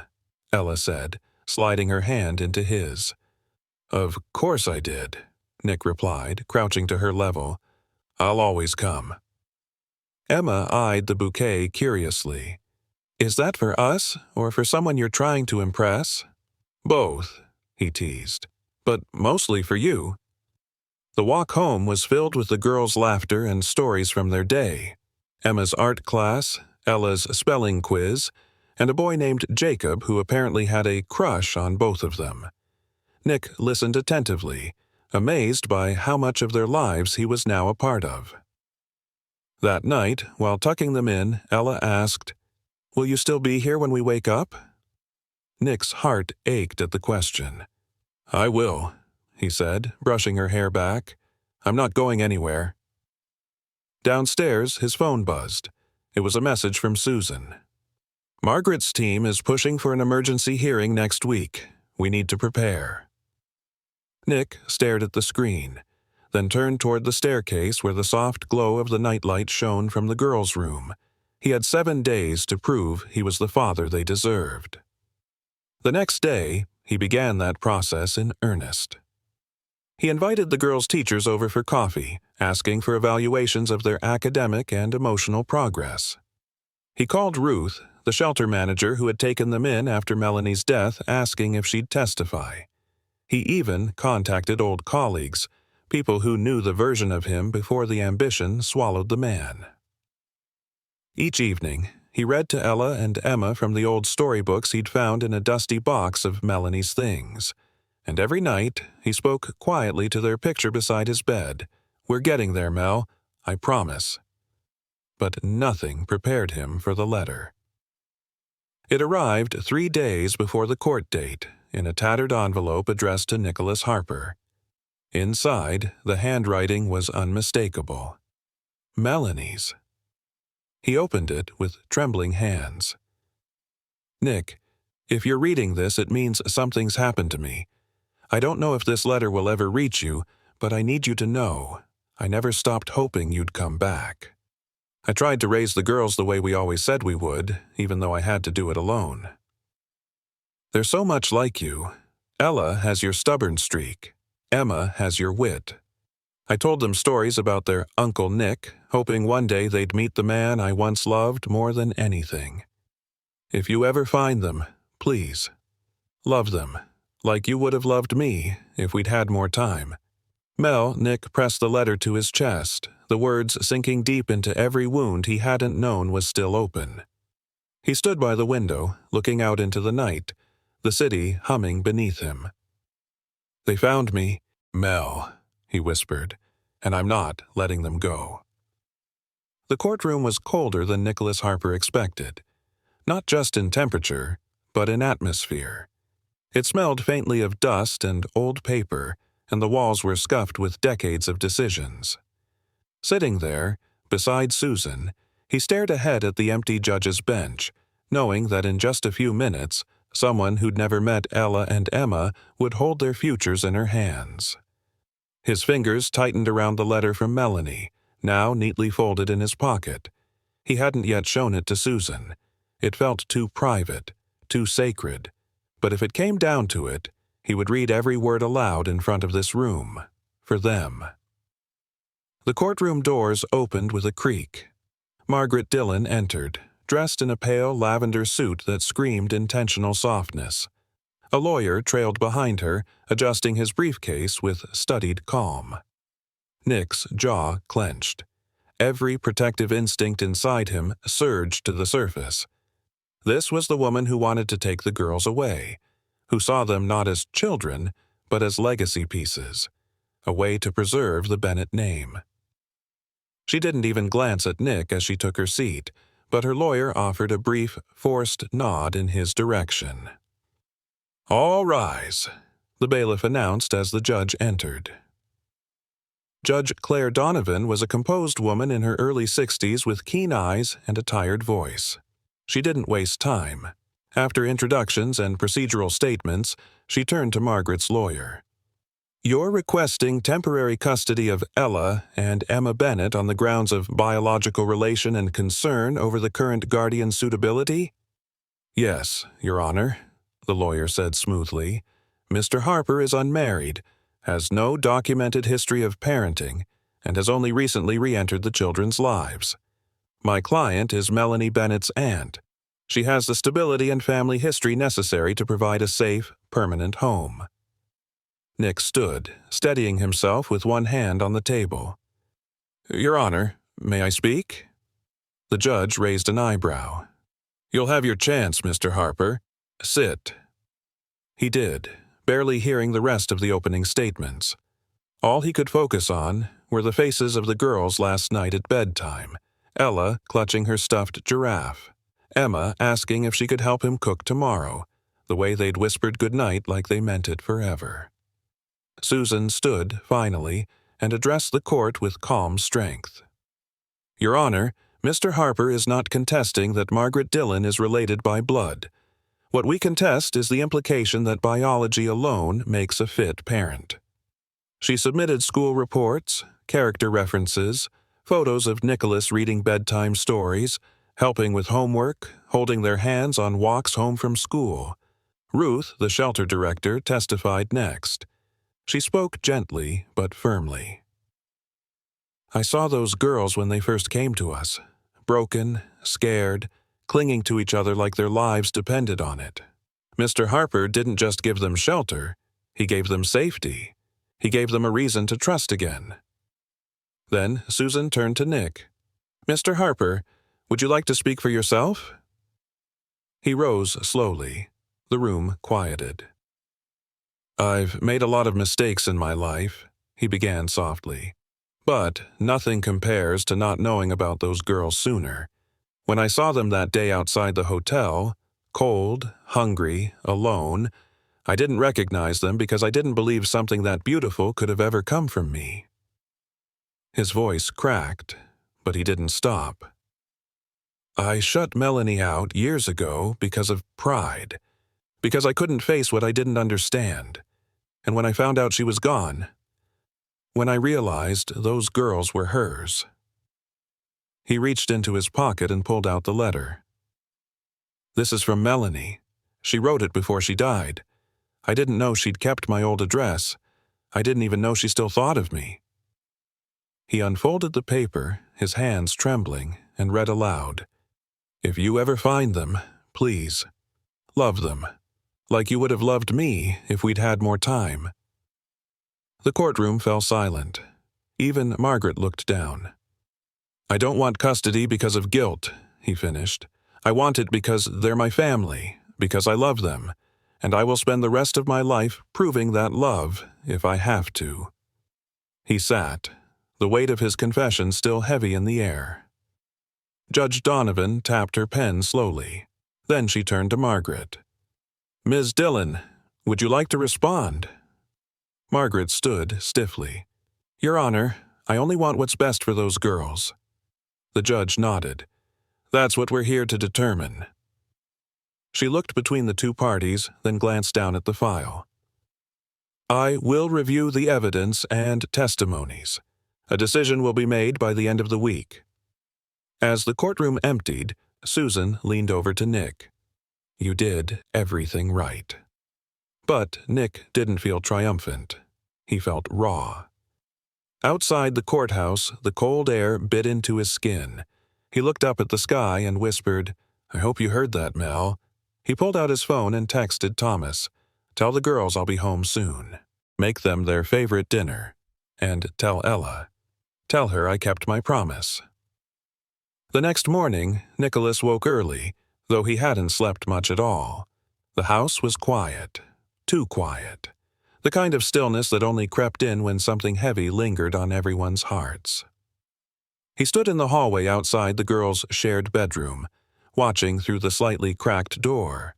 Ella said, sliding her hand into his. Of course I did, Nick replied, crouching to her level. I'll always come. Emma eyed the bouquet curiously. Is that for us, or for someone you're trying to impress? Both, he teased, but mostly for you. The walk home was filled with the girls' laughter and stories from their day. Emma's art class, Ella's spelling quiz, and a boy named Jacob who apparently had a crush on both of them. Nick listened attentively, amazed by how much of their lives he was now a part of. That night, while tucking them in, Ella asked, Will you still be here when we wake up? Nick's heart ached at the question. I will, he said, brushing her hair back. I'm not going anywhere. Downstairs, his phone buzzed. It was a message from Susan. Margaret's team is pushing for an emergency hearing next week. We need to prepare. Nick stared at the screen, then turned toward the staircase where the soft glow of the nightlight shone from the girls' room. He had 7 days to prove he was the father they deserved. The next day, he began that process in earnest. He invited the girls' teachers over for coffee, asking for evaluations of their academic and emotional progress. He called Ruth, the shelter manager who had taken them in after Melanie's death, asking if she'd testify. He even contacted old colleagues, people who knew the version of him before the ambition swallowed the man. Each evening, he read to Ella and Emma from the old storybooks he'd found in a dusty box of Melanie's things. And every night, he spoke quietly to their picture beside his bed. "We're getting there, Mel, I promise." But nothing prepared him for the letter. It arrived 3 days before the court date, in a tattered envelope addressed to Nicholas Harper. Inside, the handwriting was unmistakable. Melanie's. He opened it with trembling hands. "Nick, if you're reading this, it means something's happened to me. I don't know if this letter will ever reach you, but I need you to know. I never stopped hoping you'd come back. I tried to raise the girls the way we always said we would, even though I had to do it alone. They're so much like you. Ella has your stubborn streak. Emma has your wit. I told them stories about their Uncle Nick, hoping one day they'd meet the man I once loved more than anything. If you ever find them, please, love them, like you would have loved me if we'd had more time." Nick pressed the letter to his chest, the words sinking deep into every wound he hadn't known was still open. He stood by the window, looking out into the night, the city humming beneath him. "They found me, Mel," he whispered, "and I'm not letting them go." The courtroom was colder than Nicholas Harper expected, not just in temperature, but in atmosphere. It smelled faintly of dust and old paper, and the walls were scuffed with decades of decisions. Sitting there, beside Susan, he stared ahead at the empty judge's bench, knowing that in just a few minutes, someone who'd never met Ella and Emma would hold their futures in her hands. His fingers tightened around the letter from Melanie, now neatly folded in his pocket. He hadn't yet shown it to Susan. It felt too private, too sacred. But if it came down to it, he would read every word aloud in front of this room, for them. The courtroom doors opened with a creak. Margaret Dillon entered, dressed in a pale lavender suit that screamed intentional softness. A lawyer trailed behind her, adjusting his briefcase with studied calm. Nick's jaw clenched. Every protective instinct inside him surged to the surface. This was the woman who wanted to take the girls away, who saw them not as children, but as legacy pieces, a way to preserve the Bennett name. She didn't even glance at Nick as she took her seat, but her lawyer offered a brief, forced nod in his direction. "All rise," the bailiff announced as the judge entered. Judge Claire Donovan was a composed woman in her early 60s with keen eyes and a tired voice. She didn't waste time. After introductions and procedural statements, she turned to Margaret's lawyer. "You're requesting temporary custody of Ella and Emma Bennett on the grounds of biological relation and concern over the current guardian's suitability?" "Yes, Your Honor," the lawyer said smoothly. "Mr. Harper is unmarried, has no documented history of parenting, and has only recently re-entered the children's lives. My client is Melanie Bennett's aunt. She has the stability and family history necessary to provide a safe, permanent home." Nick stood, steadying himself with one hand on the table. "Your Honor, may I speak?" The judge raised an eyebrow. "You'll have your chance, Mr. Harper. Sit." He did, barely hearing the rest of the opening statements. All he could focus on were the faces of the girls last night at bedtime, Ella clutching her stuffed giraffe, Emma asking if she could help him cook tomorrow, the way they'd whispered goodnight like they meant it forever. Susan stood, finally, and addressed the court with calm strength. "Your Honor, Mr. Harper is not contesting that Margaret Dillon is related by blood. What we contest is the implication that biology alone makes a fit parent." She submitted school reports, character references, photos of Nicholas reading bedtime stories, helping with homework, holding their hands on walks home from school. Ruth, the shelter director, testified next. She spoke gently but firmly. "I saw those girls when they first came to us, broken, scared, clinging to each other like their lives depended on it. Mr. Harper didn't just give them shelter, he gave them safety. He gave them a reason to trust again. Then Susan turned to Nick. "Mr. Harper, would you like to speak for yourself?" He rose slowly. The room quieted. "I've made a lot of mistakes in my life," he began softly. "But nothing compares to not knowing about those girls sooner. When I saw them that day outside the hotel, cold, hungry, alone, I didn't recognize them because I didn't believe something that beautiful could have ever come from me." His voice cracked, but he didn't stop. "I shut Melanie out years ago because of pride, because I couldn't face what I didn't understand. And when I found out she was gone, when I realized those girls were hers." He reached into his pocket and pulled out the letter. "This is from Melanie. She wrote it before she died. I didn't know she'd kept my old address. I didn't even know she still thought of me." He unfolded the paper, his hands trembling, and read aloud. "If you ever find them, please, love them, like you would have loved me if we'd had more time." The courtroom fell silent. Even Margaret looked down. "I don't want custody because of guilt," he finished. "I want it because they're my family, because I love them, and I will spend the rest of my life proving that love if I have to." He sat, the weight of his confession still heavy in the air. Judge Donovan tapped her pen slowly. Then she turned to Margaret. "Ms. Dillon, would you like to respond?" Margaret stood stiffly. "Your Honor, I only want what's best for those girls." The judge nodded. "That's what we're here to determine." She looked between the two parties, then glanced down at the file. "I will review the evidence and testimonies. A decision will be made by the end of the week." As the courtroom emptied, Susan leaned over to Nick. "You did everything right." But Nick didn't feel triumphant. He felt raw. Outside the courthouse, the cold air bit into his skin. He looked up at the sky and whispered, "I hope you heard that, Mel." He pulled out his phone and texted Thomas, "Tell the girls I'll be home soon. Make them their favorite dinner. And tell Ella. Tell her I kept my promise." The next morning, Nicholas woke early, though he hadn't slept much at all. The house was quiet. Too quiet. The kind of stillness that only crept in when something heavy lingered on everyone's hearts. He stood in the hallway outside the girls' shared bedroom, watching through the slightly cracked door.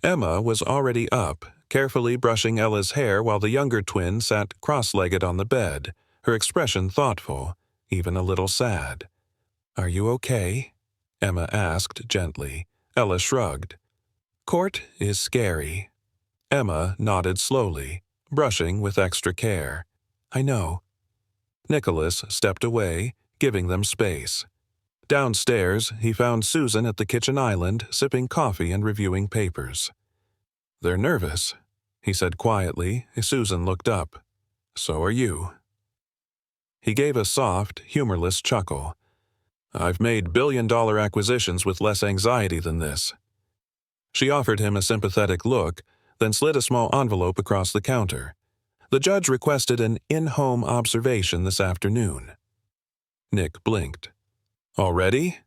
Emma was already up, carefully brushing Ella's hair while the younger twin sat cross-legged on the bed, her expression thoughtful, even a little sad. "Are you okay?" Emma asked gently. Ella shrugged. "Court is scary." Emma nodded slowly, brushing with extra care. "I know." Nicholas stepped away, giving them space. Downstairs, he found Susan at the kitchen island, sipping coffee and reviewing papers. "They're nervous," he said quietly as Susan looked up. "So are you." He gave a soft, humorless chuckle. "I've made billion-dollar acquisitions with less anxiety than this." She offered him a sympathetic look, then slid a small envelope across the counter. "The judge requested an in-home observation this afternoon." Nick blinked. "Already?"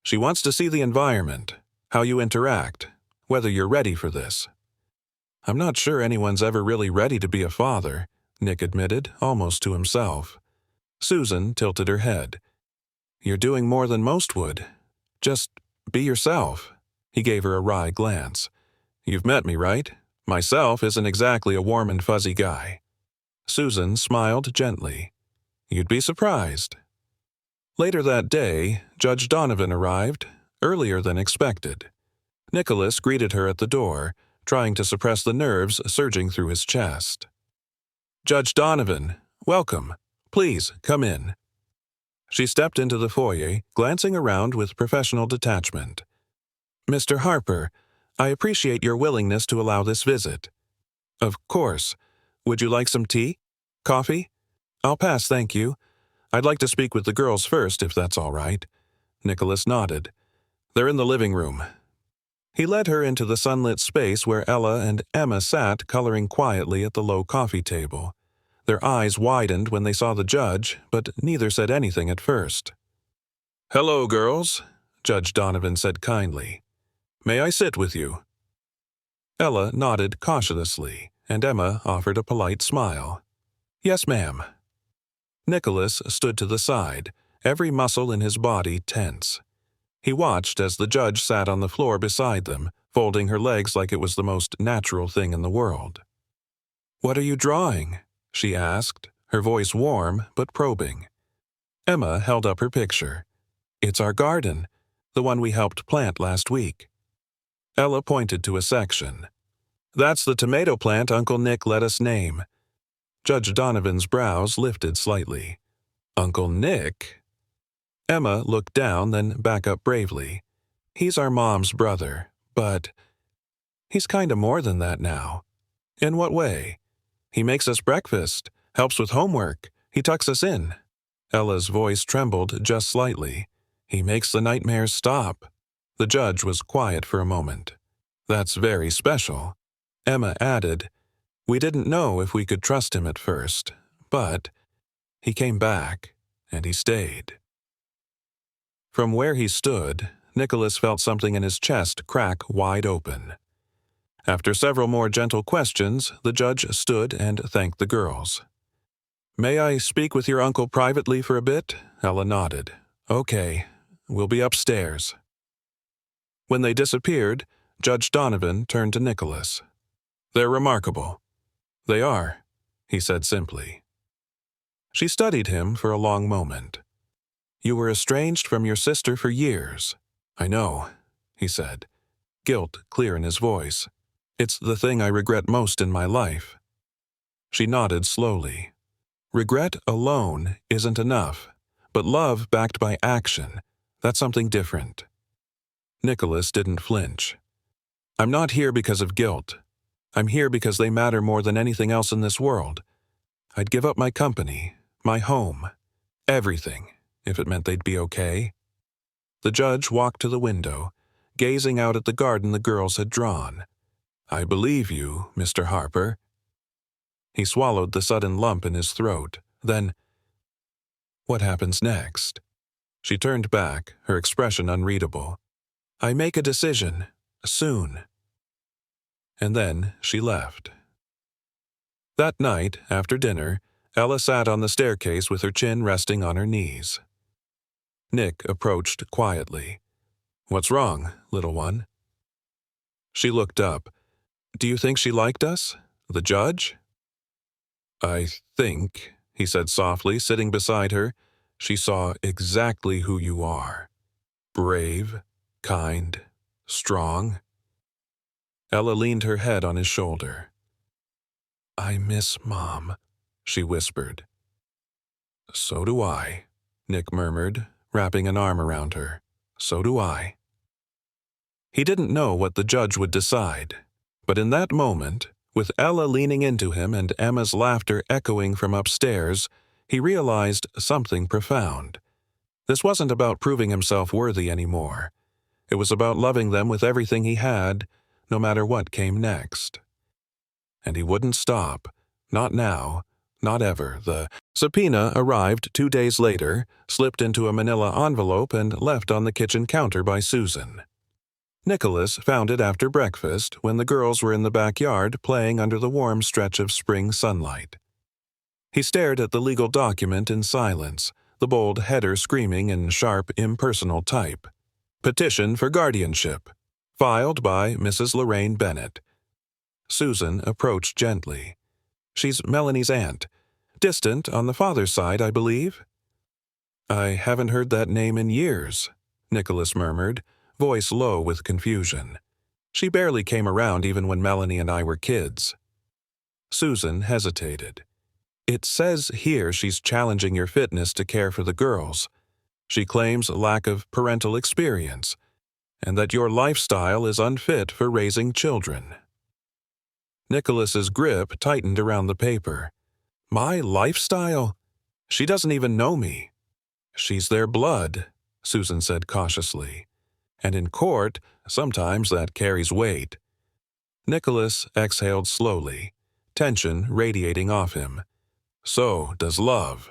"She wants to see the environment, how you interact, whether you're ready for this." "I'm not sure anyone's ever really ready to be a father," Nick admitted, almost to himself. Susan tilted her head. "You're doing more than most would. Just be yourself." He gave her a wry glance. "You've met me, right? Myself isn't exactly a warm and fuzzy guy." Susan smiled gently. "You'd be surprised." Later that day, Judge Donovan arrived, earlier than expected. Nicholas greeted her at the door, trying to suppress the nerves surging through his chest. "Judge Donovan, welcome. Please, come in." She stepped into the foyer, glancing around with professional detachment. "Mr. Harper, I appreciate your willingness to allow this visit." "Of course. Would you like some tea? Coffee?" "I'll pass, thank you. I'd like to speak with the girls first, if that's all right." Nicholas nodded. They're in the living room. He led her into the sunlit space where Ella and Emma sat coloring quietly at the low coffee table. Their eyes widened when they saw the judge, but neither said anything at first. "Hello, girls," Judge Donovan said kindly. "May I sit with you?" Ella nodded cautiously, and Emma offered a polite smile. "Yes, ma'am." Nicholas stood to the side, every muscle in his body tense. He watched as the judge sat on the floor beside them, folding her legs like it was the most natural thing in the world. "What are you drawing?" she asked, her voice warm but probing. Emma held up her picture. "It's our garden, the one we helped plant last week." Ella pointed to a section. "That's the tomato plant Uncle Nick let us name." Judge Donovan's brows lifted slightly. "Uncle Nick?" Emma looked down, then back up bravely. "He's our mom's brother, but he's kinda more than that now." "In what way?" "He makes us breakfast, helps with homework, he tucks us in." Ella's voice trembled just slightly. "He makes the nightmares stop." The judge was quiet for a moment. "That's very special." Emma added, "We didn't know if we could trust him at first, but he came back, and he stayed." From where he stood, Nicholas felt something in his chest crack wide open. After several more gentle questions, the judge stood and thanked the girls. "May I speak with your uncle privately for a bit?" Ella nodded. "Okay, we'll be upstairs." When they disappeared, Judge Donovan turned to Nicholas. "They're remarkable." "They are," he said simply. She studied him for a long moment. "You were estranged from your sister for years." "I know," he said, guilt clear in his voice. "It's the thing I regret most in my life." She nodded slowly. "Regret alone isn't enough, but love backed by action, that's something different." Nicholas didn't flinch. "I'm not here because of guilt. I'm here because they matter more than anything else in this world. I'd give up my company, my home, everything, if it meant they'd be okay." The judge walked to the window, gazing out at the garden the girls had drawn. "I believe you, Mr. Harper." He swallowed the sudden lump in his throat. Then, "What happens next?" She turned back, her expression unreadable. "I make a decision, soon." And then she left. That night, after dinner, Ella sat on the staircase with her chin resting on her knees. Nick approached quietly. "What's wrong, little one?" She looked up. "Do you think she liked us? The judge?" "I think," he said softly, sitting beside her, "she saw exactly who you are. Brave, kind, strong." Ella leaned her head on his shoulder. "I miss Mom," she whispered. "So do I," Nick murmured, wrapping an arm around her. "So do I." He didn't know what the judge would decide, but in that moment, with Ella leaning into him and Emma's laughter echoing from upstairs, he realized something profound. This wasn't about proving himself worthy anymore. It was about loving them with everything he had, no matter what came next. And he wouldn't stop. Not now. Not ever. The subpoena arrived 2 days later, slipped into a manila envelope, and left on the kitchen counter by Susan. Nicholas found it after breakfast when the girls were in the backyard playing under the warm stretch of spring sunlight. He stared at the legal document in silence, the bold header screaming in sharp, impersonal type. "Petition for guardianship. Filed by Mrs. Lorraine Bennett." Susan approached gently. "She's Melanie's aunt. Distant on the father's side, I believe?" "I haven't heard that name in years," Nicholas murmured, voice low with confusion. "She barely came around even when Melanie and I were kids." Susan hesitated. "It says here she's challenging your fitness to care for the girls. She claims a lack of parental experience, and that your lifestyle is unfit for raising children." Nicholas's grip tightened around the paper. "My lifestyle? She doesn't even know me." "She's their blood," Susan said cautiously. And in court, sometimes that carries weight. Nicholas exhaled slowly, tension radiating off him. So does love.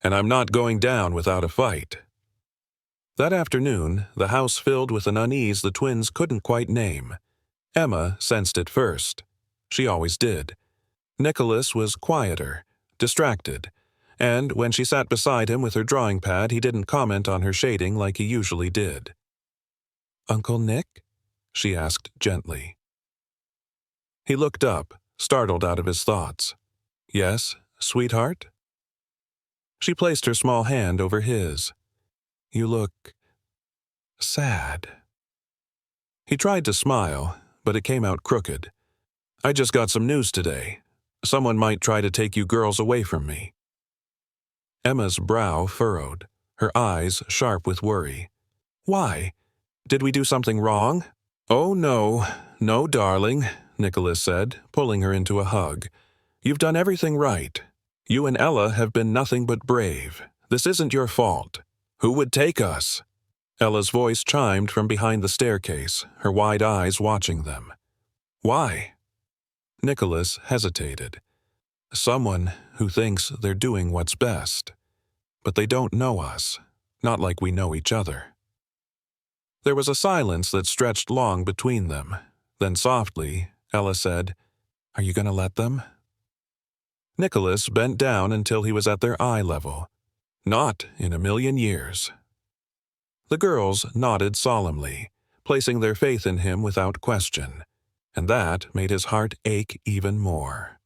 And I'm not going down without a fight. That afternoon, the house filled with an unease the twins couldn't quite name. Emma sensed it first. She always did. Nicholas was quieter, distracted, and when she sat beside him with her drawing pad, he didn't comment on her shading like he usually did. "Uncle Nick?" she asked gently. He looked up, startled out of his thoughts. "Yes, sweetheart?" She placed her small hand over his. "You look sad." He tried to smile, but it came out crooked. "I just got some news today. Someone might try to take you girls away from me." Emma's brow furrowed, her eyes sharp with worry. "Why? Did we do something wrong?" "Oh, no, no, darling," Nicholas said, pulling her into a hug. "You've done everything right. You and Ella have been nothing but brave. This isn't your fault. Who would take us?" Ella's voice chimed from behind the staircase, her wide eyes watching them. "Why?" Nicholas hesitated. "Someone who thinks they're doing what's best. But they don't know us, not like we know each other." There was a silence that stretched long between them. Then softly, Ella said, "Are you going to let them?" Nicholas bent down until he was at their eye level. "Not in a million years." The girls nodded solemnly, placing their faith in him without question, and that made his heart ache even more.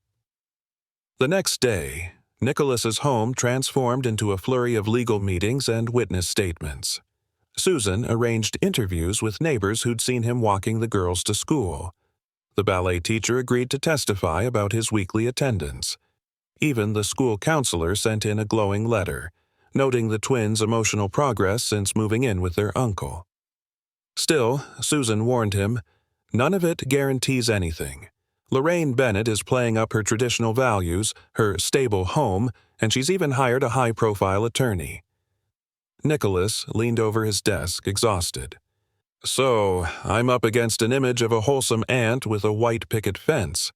The next day, Nicholas's home transformed into a flurry of legal meetings and witness statements. Susan arranged interviews with neighbors who'd seen him walking the girls to school. The ballet teacher agreed to testify about his weekly attendance. Even the school counselor sent in a glowing letter, noting the twins' emotional progress since moving in with their uncle. Still, Susan warned him, none of it guarantees anything. Lorraine Bennett is playing up her traditional values, her stable home, and she's even hired a high-profile attorney. Nicholas leaned over his desk, exhausted. "So, I'm up against an image of a wholesome aunt with a white picket fence."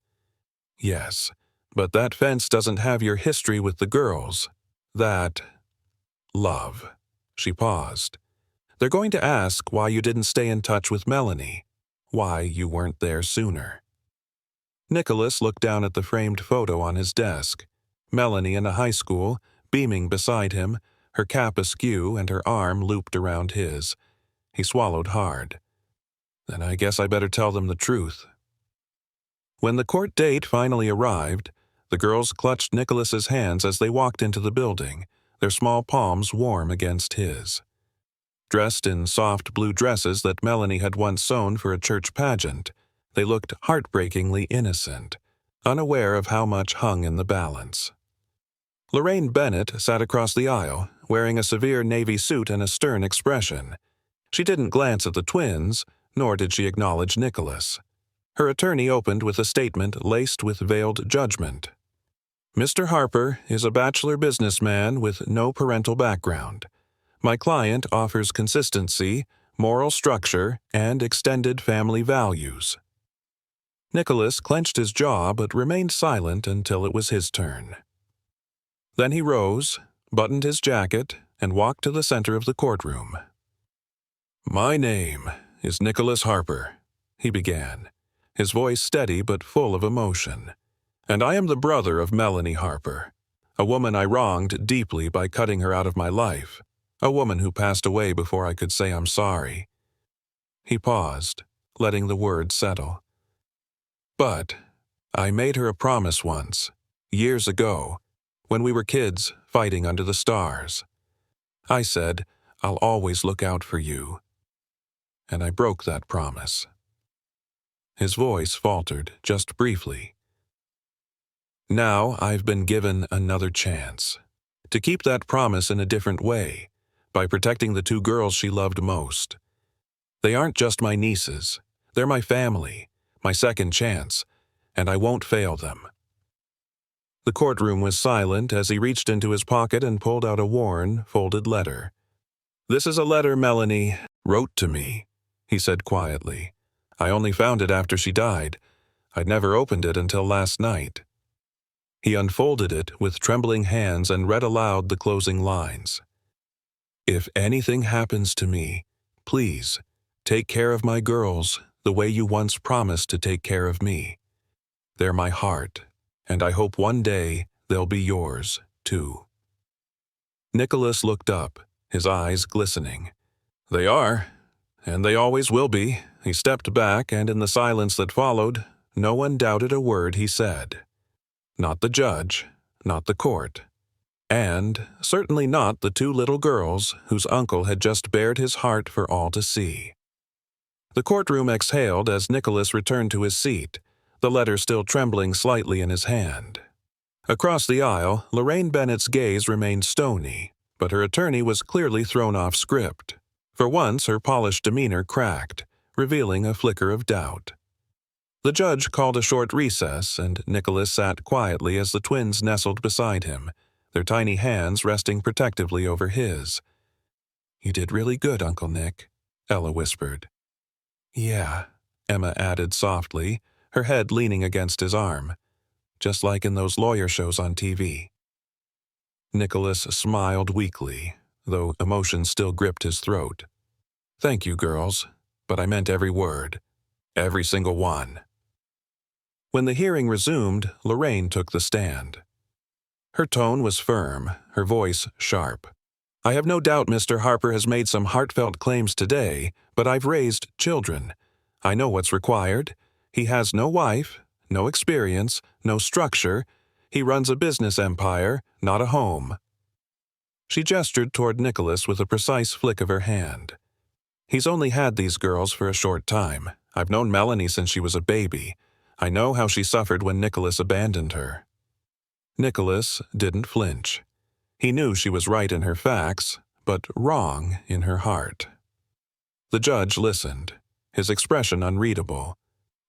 "Yes, but that fence doesn't have your history with the girls. That love." She paused. "They're going to ask why you didn't stay in touch with Melanie, why you weren't there sooner." Nicholas looked down at the framed photo on his desk. Melanie in a high school, beaming beside him, her cap askew and her arm looped around his. He swallowed hard. "Then I guess I better tell them the truth." When the court date finally arrived, the girls clutched Nicholas's hands as they walked into the building, their small palms warm against his. Dressed in soft blue dresses that Melanie had once sewn for a church pageant, they looked heartbreakingly innocent, unaware of how much hung in the balance. Lorraine Bennett sat across the aisle, wearing a severe navy suit and a stern expression. She didn't glance at the twins, nor did she acknowledge Nicholas. Her attorney opened with a statement laced with veiled judgment. "Mr. Harper is a bachelor businessman with no parental background. My client offers consistency, moral structure, and extended family values." Nicholas clenched his jaw but remained silent until it was his turn. Then he rose, buttoned his jacket, and walked to the center of the courtroom. "My name is Nicholas Harper," he began, his voice steady but full of emotion. "And I am the brother of Melanie Harper, a woman I wronged deeply by cutting her out of my life, a woman who passed away before I could say I'm sorry." He paused, letting the words settle. "But I made her a promise once, years ago, when we were kids fighting under the stars. I said, I'll always look out for you. And I broke that promise." His voice faltered just briefly. "Now I've been given another chance, to keep that promise in a different way, by protecting the two girls she loved most. They aren't just my nieces, they're my family, my second chance, and I won't fail them." The courtroom was silent as he reached into his pocket and pulled out a worn, folded letter. "This is a letter Melanie wrote to me. he said quietly. "I only found it after she died. I'd never opened it until last night." He unfolded it with trembling hands and read aloud the closing lines. "If anything happens to me, please take care of my girls the way you once promised to take care of me. They're my heart, and I hope one day they'll be yours, too." Nicholas looked up, his eyes glistening. "They are, and they always will be." He stepped back, and in the silence that followed, no one doubted a word he said. Not the judge, not the court, and certainly not the two little girls whose uncle had just bared his heart for all to see. The courtroom exhaled as Nicholas returned to his seat, the letter still trembling slightly in his hand. Across the aisle, Lorraine Bennett's gaze remained stony, but her attorney was clearly thrown off script. For once, her polished demeanor cracked, revealing a flicker of doubt. The judge called a short recess, and Nicholas sat quietly as the twins nestled beside him, their tiny hands resting protectively over his. "You did really good, Uncle Nick," Ella whispered. "Yeah," Emma added softly, her head leaning against his arm. "Just like in those lawyer shows on TV." Nicholas smiled weakly, though emotion still gripped his throat. "Thank you, girls, but I meant every word. Every single one." When the hearing resumed, Lorraine took the stand. Her tone was firm, her voice sharp. "I have no doubt Mr. Harper has made some heartfelt claims today, but I've raised children. I know what's required. He has no wife, no experience, no structure. He runs a business empire, not a home." She gestured toward Nicholas with a precise flick of her hand. "He's only had these girls for a short time. I've known Melanie since she was a baby. I know how she suffered when Nicholas abandoned her." Nicholas didn't flinch. He knew she was right in her facts, but wrong in her heart. The judge listened, his expression unreadable.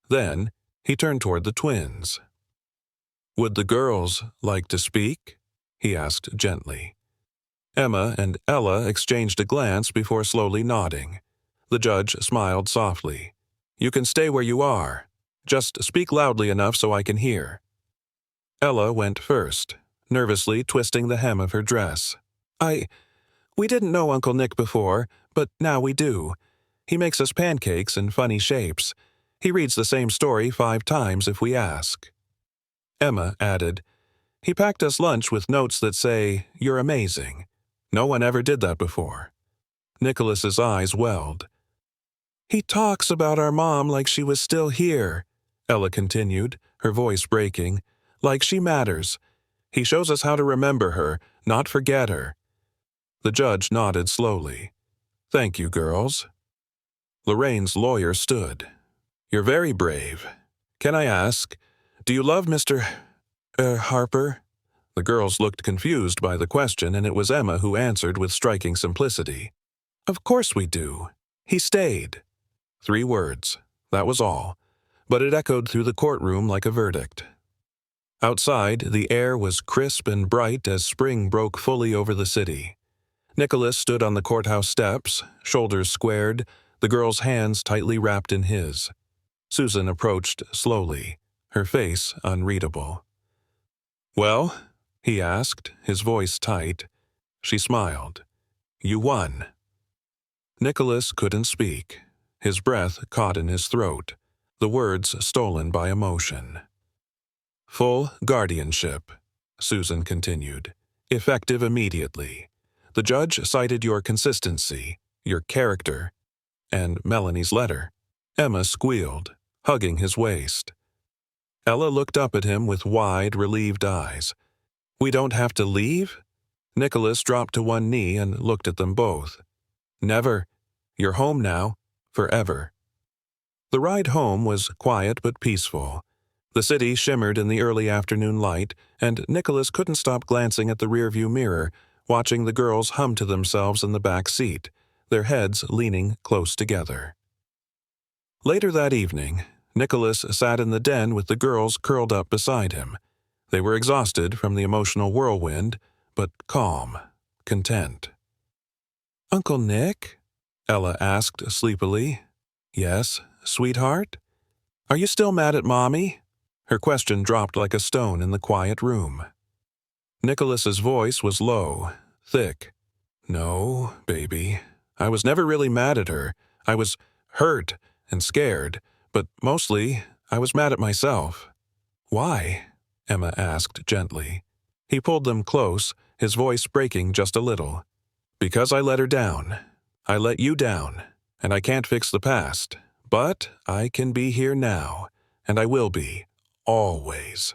Then he turned toward the twins. "Would the girls like to speak?" he asked gently. Emma and Ella exchanged a glance before slowly nodding. The judge smiled softly. "You can stay where you are. Just speak loudly enough so I can hear." Ella went first, nervously twisting the hem of her dress. We didn't know Uncle Nick before, but now we do. He makes us pancakes in funny shapes. He reads the same story 5 times if we ask." Emma added, "He packed us lunch with notes that say, 'You're amazing.' No one ever did that before." Nicholas's eyes welled. "He talks about our mom like she was still here," Ella continued, her voice breaking, "like she matters. He shows us how to remember her, not forget her." The judge nodded slowly. "Thank you, girls." Lorraine's lawyer stood. "You're very brave. Can I ask, do you love Mr. Harper?" The girls looked confused by the question, and it was Emma who answered with striking simplicity. "Of course we do. He stayed." 3 words. That was all. But it echoed through the courtroom like a verdict. Outside, the air was crisp and bright as spring broke fully over the city. Nicholas stood on the courthouse steps, shoulders squared, the girl's hands tightly wrapped in his. Susan approached slowly, her face unreadable. "Well?" he asked, his voice tight. She smiled. "You won." Nicholas couldn't speak. His breath caught in his throat, the words stolen by emotion. "Full guardianship," Susan continued, "effective immediately. The judge cited your consistency, your character, and Melanie's letter." Emma squealed, hugging his waist. Ella looked up at him with wide, relieved eyes. "We don't have to leave?" Nicholas dropped to one knee and looked at them both. "Never. You're home now, forever." The ride home was quiet but peaceful. The city shimmered in the early afternoon light, and Nicholas couldn't stop glancing at the rearview mirror, watching the girls hum to themselves in the back seat, their heads leaning close together. Later that evening, Nicholas sat in the den with the girls curled up beside him. They were exhausted from the emotional whirlwind, but calm, content. "Uncle Nick?" Ella asked sleepily. Yes, sweetheart? Are you still mad at Mommy? Her question dropped like a stone in the quiet room. Nicholas's voice was low, thick. No, baby. I was never really mad at her. I was hurt and scared, but mostly I was mad at myself. Why? Emma asked gently. He pulled them close, his voice breaking just a little. Because I let her down. I let you down, and I can't fix the past. But I can be here now, and I will be, always.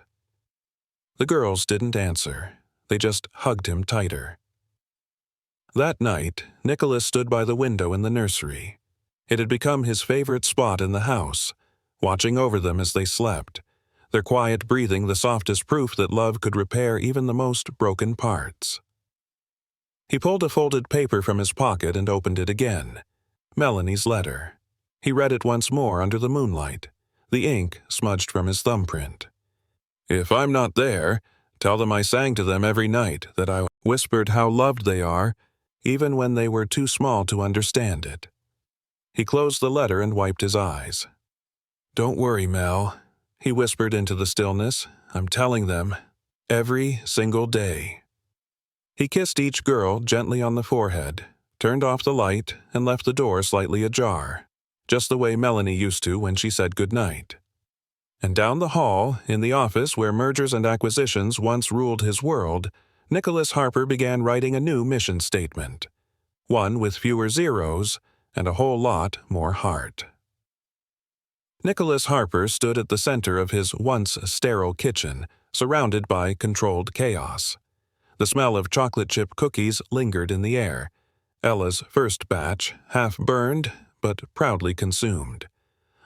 The girls didn't answer. They just hugged him tighter. That night, Nicholas stood by the window in the nursery. It had become his favorite spot in the house, watching over them as they slept, their quiet breathing the softest proof that love could repair even the most broken parts. He pulled a folded paper from his pocket and opened it again. Melanie's letter. He read it once more under the moonlight, the ink smudged from his thumbprint. If I'm not there, tell them I sang to them every night, that I whispered how loved they are, even when they were too small to understand it. He closed the letter and wiped his eyes. Don't worry, Mel, he whispered into the stillness. I'm telling them, every single day. He kissed each girl gently on the forehead, turned off the light, and left the door slightly ajar, just the way Melanie used to when she said goodnight. And down the hall, in the office where mergers and acquisitions once ruled his world, Nicholas Harper began writing a new mission statement, one with fewer zeros and a whole lot more heart. Nicholas Harper stood at the center of his once sterile kitchen, surrounded by controlled chaos. The smell of chocolate chip cookies lingered in the air, Ella's first batch, half burned but proudly consumed.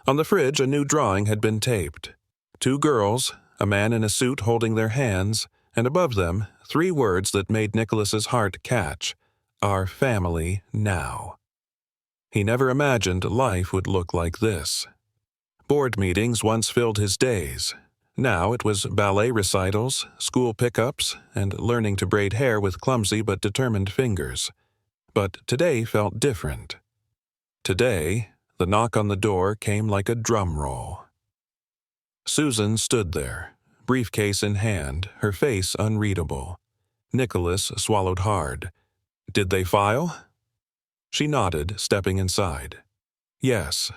On the fridge, a new drawing had been taped. 2 girls, a man in a suit holding their hands, and above them, 3 words that made Nicholas's heart catch. Our family now. He never imagined life would look like this. Board meetings once filled his days. Now it was ballet recitals, school pickups, and learning to braid hair with clumsy but determined fingers. But today felt different. Today, the knock on the door came like a drum roll. Susan stood there, briefcase in hand, her face unreadable. Nicholas swallowed hard. Did they file? She nodded, stepping inside. Yes.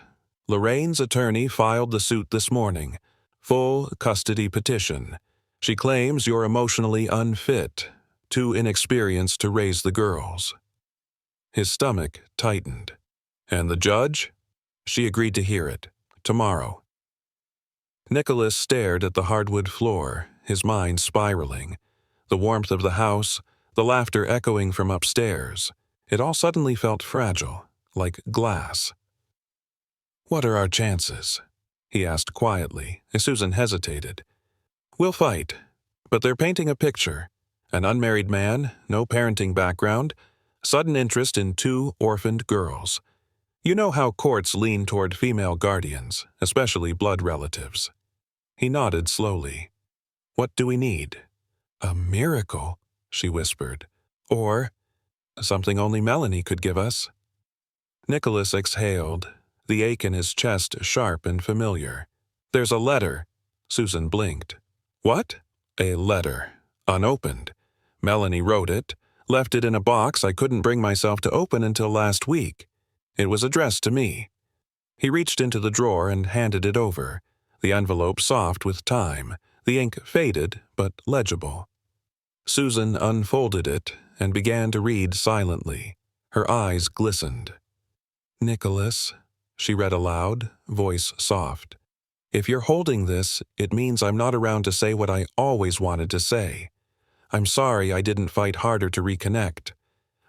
Lorraine's attorney filed the suit this morning. Full custody petition. She claims you're emotionally unfit, too inexperienced to raise the girls. His stomach tightened. And the judge? She agreed to hear it. Tomorrow. Nicholas stared at the hardwood floor, his mind spiraling. The warmth of the house, the laughter echoing from upstairs. It all suddenly felt fragile, like glass. What are our chances? He asked quietly, as Susan hesitated. We'll fight, but they're painting a picture. An unmarried man, no parenting background, sudden interest in 2 orphaned girls. You know how courts lean toward female guardians, especially blood relatives. He nodded slowly. What do we need? A miracle, she whispered. Or something only Melanie could give us. Nicholas exhaled, the ache in his chest sharp and familiar. There's a letter. Susan blinked. What? A letter. Unopened. Melanie wrote it, left it in a box I couldn't bring myself to open until last week. It was addressed to me. He reached into the drawer and handed it over, the envelope soft with time, the ink faded but legible. Susan unfolded it and began to read silently. Her eyes glistened. Nicholas, she read aloud, voice soft. If you're holding this, it means I'm not around to say what I always wanted to say. I'm sorry I didn't fight harder to reconnect.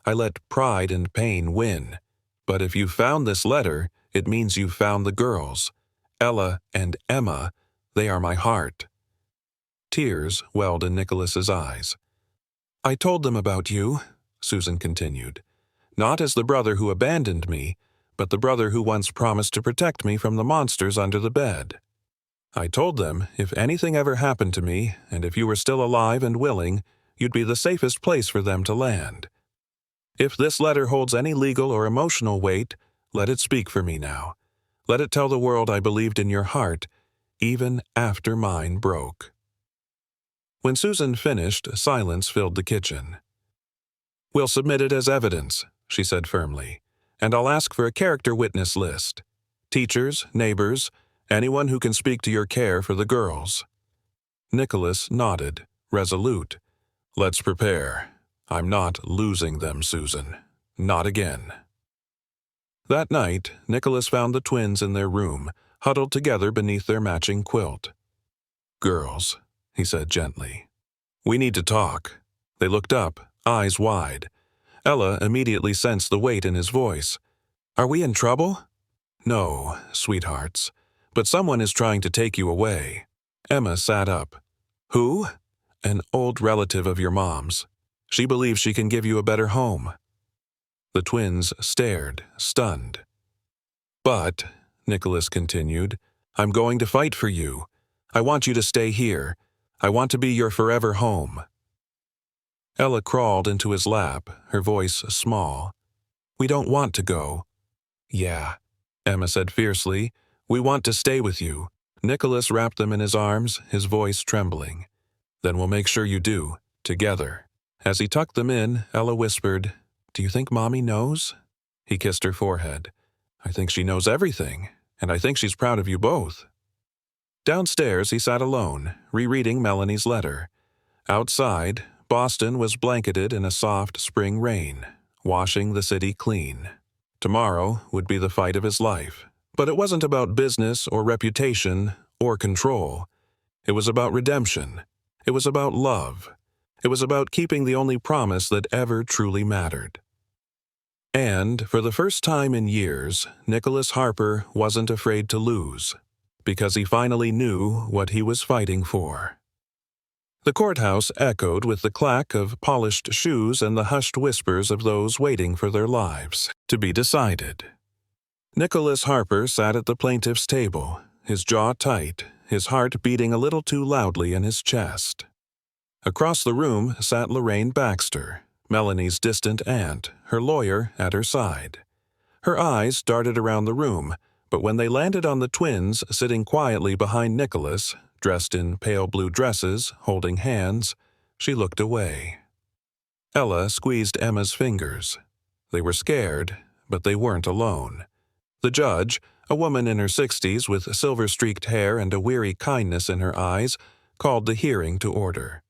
I let pride and pain win. But if you found this letter, it means you found the girls. Ella and Emma, they are my heart. Tears welled in Nicholas's eyes. I told them about you, Susan continued. Not as the brother who abandoned me, but the brother who once promised to protect me from the monsters under the bed. I told them if anything ever happened to me, and if you were still alive and willing, you'd be the safest place for them to land. If this letter holds any legal or emotional weight, let it speak for me now. Let it tell the world I believed in your heart, even after mine broke." When Susan finished, silence filled the kitchen. "We'll submit it as evidence," she said firmly, "and I'll ask for a character witness list. Teachers, neighbors, anyone who can speak to your care for the girls." Nicholas nodded, resolute. "Let's prepare. I'm not losing them, Susan. Not again." That night, Nicholas found the twins in their room, huddled together beneath their matching quilt. "Girls," he said gently, "we need to talk." They looked up, eyes wide. Ella immediately sensed the weight in his voice. "Are we in trouble?" "No, sweethearts, but someone is trying to take you away." Emma sat up. "Who?" "An old relative of your mom's. She believes she can give you a better home." The twins stared, stunned. "But," Nicholas continued, "I'm going to fight for you. I want you to stay here. I want to be your forever home." Ella crawled into his lap, her voice small. "We don't want to go." "Yeah," Emma said fiercely. "We want to stay with you." Nicholas wrapped them in his arms, his voice trembling. "Then we'll make sure you do, together." As he tucked them in, Ella whispered, "Do you think Mommy knows?" He kissed her forehead. "I think she knows everything, and I think she's proud of you both." Downstairs, he sat alone, rereading Melanie's letter. Outside, Boston was blanketed in a soft spring rain, washing the city clean. Tomorrow would be the fight of his life. But it wasn't about business or reputation or control. It was about redemption. It was about love. It was about keeping the only promise that ever truly mattered. And, for the first time in years, Nicholas Harper wasn't afraid to lose, because he finally knew what he was fighting for. The courthouse echoed with the clack of polished shoes and the hushed whispers of those waiting for their lives to be decided. Nicholas Harper sat at the plaintiff's table, his jaw tight, his heart beating a little too loudly in his chest. Across the room sat Lorraine Baxter, Melanie's distant aunt, her lawyer at her side. Her eyes darted around the room, but when they landed on the twins sitting quietly behind Nicholas, dressed in pale blue dresses, holding hands, she looked away. Ella squeezed Emma's fingers. They were scared, but they weren't alone. The judge, a woman in her 60s with silver-streaked hair and a weary kindness in her eyes, called the hearing to order.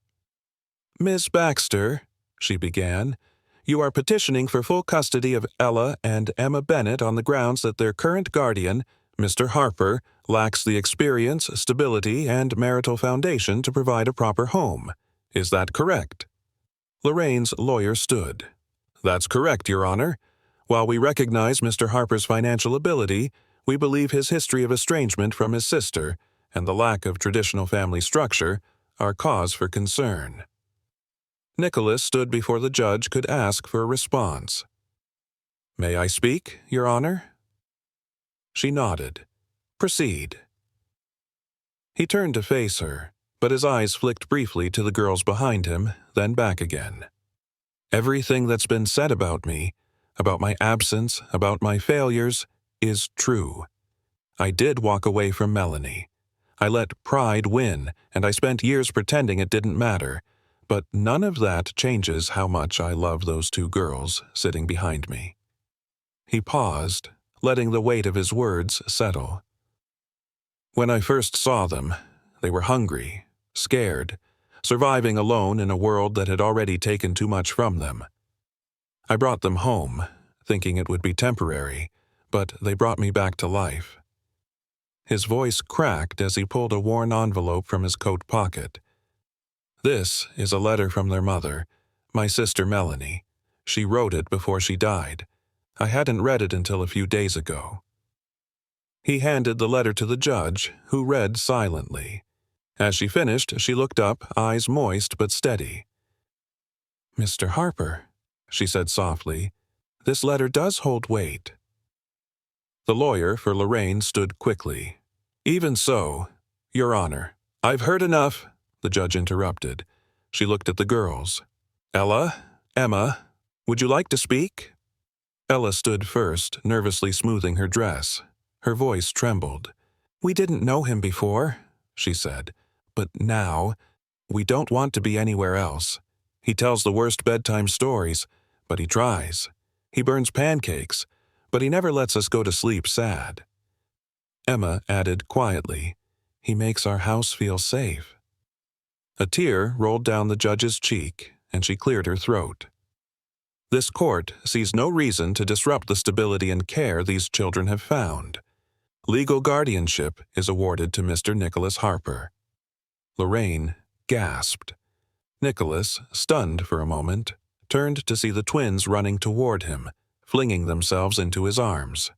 "Miss Baxter," she began, "you are petitioning for full custody of Ella and Emma Bennett on the grounds that their current guardian, Mr. Harper, lacks the experience, stability, and marital foundation to provide a proper home. Is that correct?" Lorraine's lawyer stood. "That's correct, Your Honor. While we recognize Mr. Harper's financial ability, we believe his history of estrangement from his sister and the lack of traditional family structure are cause for concern." Nicholas stood before the judge could ask for a response. "May I speak, Your Honor?" She nodded. "Proceed." He turned to face her, but his eyes flicked briefly to the girls behind him, then back again. "Everything that's been said about me, about my absence, about my failures, is true. I did walk away from Melanie. I let pride win, and I spent years pretending it didn't matter. But none of that changes how much I love those two girls sitting behind me." He paused, letting the weight of his words settle. "When I first saw them, they were hungry, scared, surviving alone in a world that had already taken too much from them. I brought them home, thinking it would be temporary, but they brought me back to life." His voice cracked as he pulled a worn envelope from his coat pocket. "This is a letter from their mother, my sister Melanie. She wrote it before she died. I hadn't read it until a few days ago." He handed the letter to the judge, who read silently. As she finished, she looked up, eyes moist but steady. "Mr. Harper," she said softly, "this letter does hold weight." The lawyer for Lorraine stood quickly. "Even so, Your Honor, I've heard enough," the judge interrupted. She looked at the girls. "Ella, Emma, would you like to speak?" Ella stood first, nervously smoothing her dress. Her voice trembled. "We didn't know him before," she said, "but now, we don't want to be anywhere else. He tells the worst bedtime stories, but he tries. He burns pancakes, but he never lets us go to sleep sad." Emma added quietly, "He makes our house feel safe." A tear rolled down the judge's cheek, and she cleared her throat. This court sees no reason to disrupt the stability and care these children have found. Legal guardianship is awarded to Mr. Nicholas Harper. Lorraine gasped. Nicholas, stunned for a moment, turned to see the twins running toward him, flinging themselves into his arms.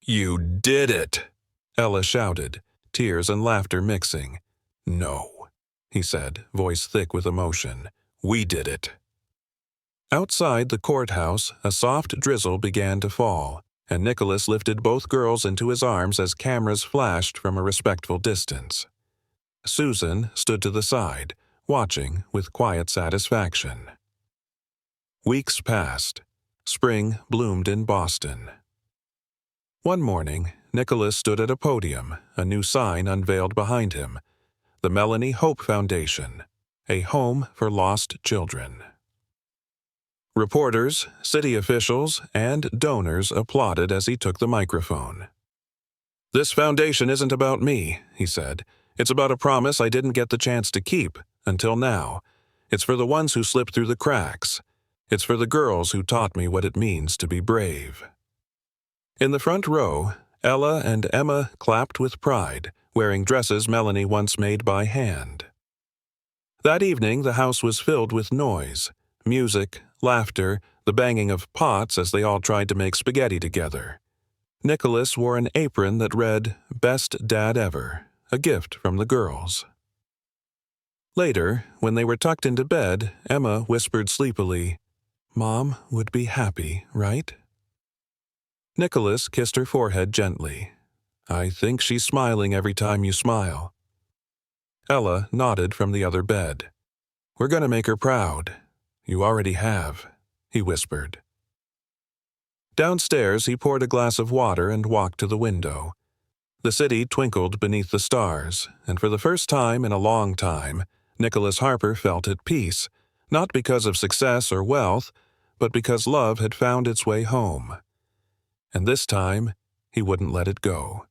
"You did it!" Ella shouted, tears and laughter mixing. "No," he said, voice thick with emotion. "We did it." Outside the courthouse, a soft drizzle began to fall, and Nicholas lifted both girls into his arms as cameras flashed from a respectful distance. Susan stood to the side, watching with quiet satisfaction. Weeks passed. Spring bloomed in Boston. One morning, Nicholas stood at a podium, a new sign unveiled behind him. The Melanie Hope Foundation, a home for lost children. Reporters, city officials, and donors applauded as he took the microphone. "This foundation isn't about me," he said. "It's about a promise I didn't get the chance to keep, until now. It's for the ones who slipped through the cracks. It's for the girls who taught me what it means to be brave." In the front row, Ella and Emma clapped with pride, wearing dresses Melanie once made by hand. That evening, the house was filled with noise, music, laughter, the banging of pots as they all tried to make spaghetti together. Nicholas wore an apron that read, "Best Dad Ever," a gift from the girls. Later, when they were tucked into bed, Emma whispered sleepily, "Mom would be happy, right?" Nicholas kissed her forehead gently. "I think she's smiling every time you smile." Ella nodded from the other bed. "We're going to make her proud. You already have," he whispered. Downstairs, he poured a glass of water and walked to the window. The city twinkled beneath the stars, and for the first time in a long time, Nicholas Harper felt at peace, not because of success or wealth, but because love had found its way home. And this time, he wouldn't let it go.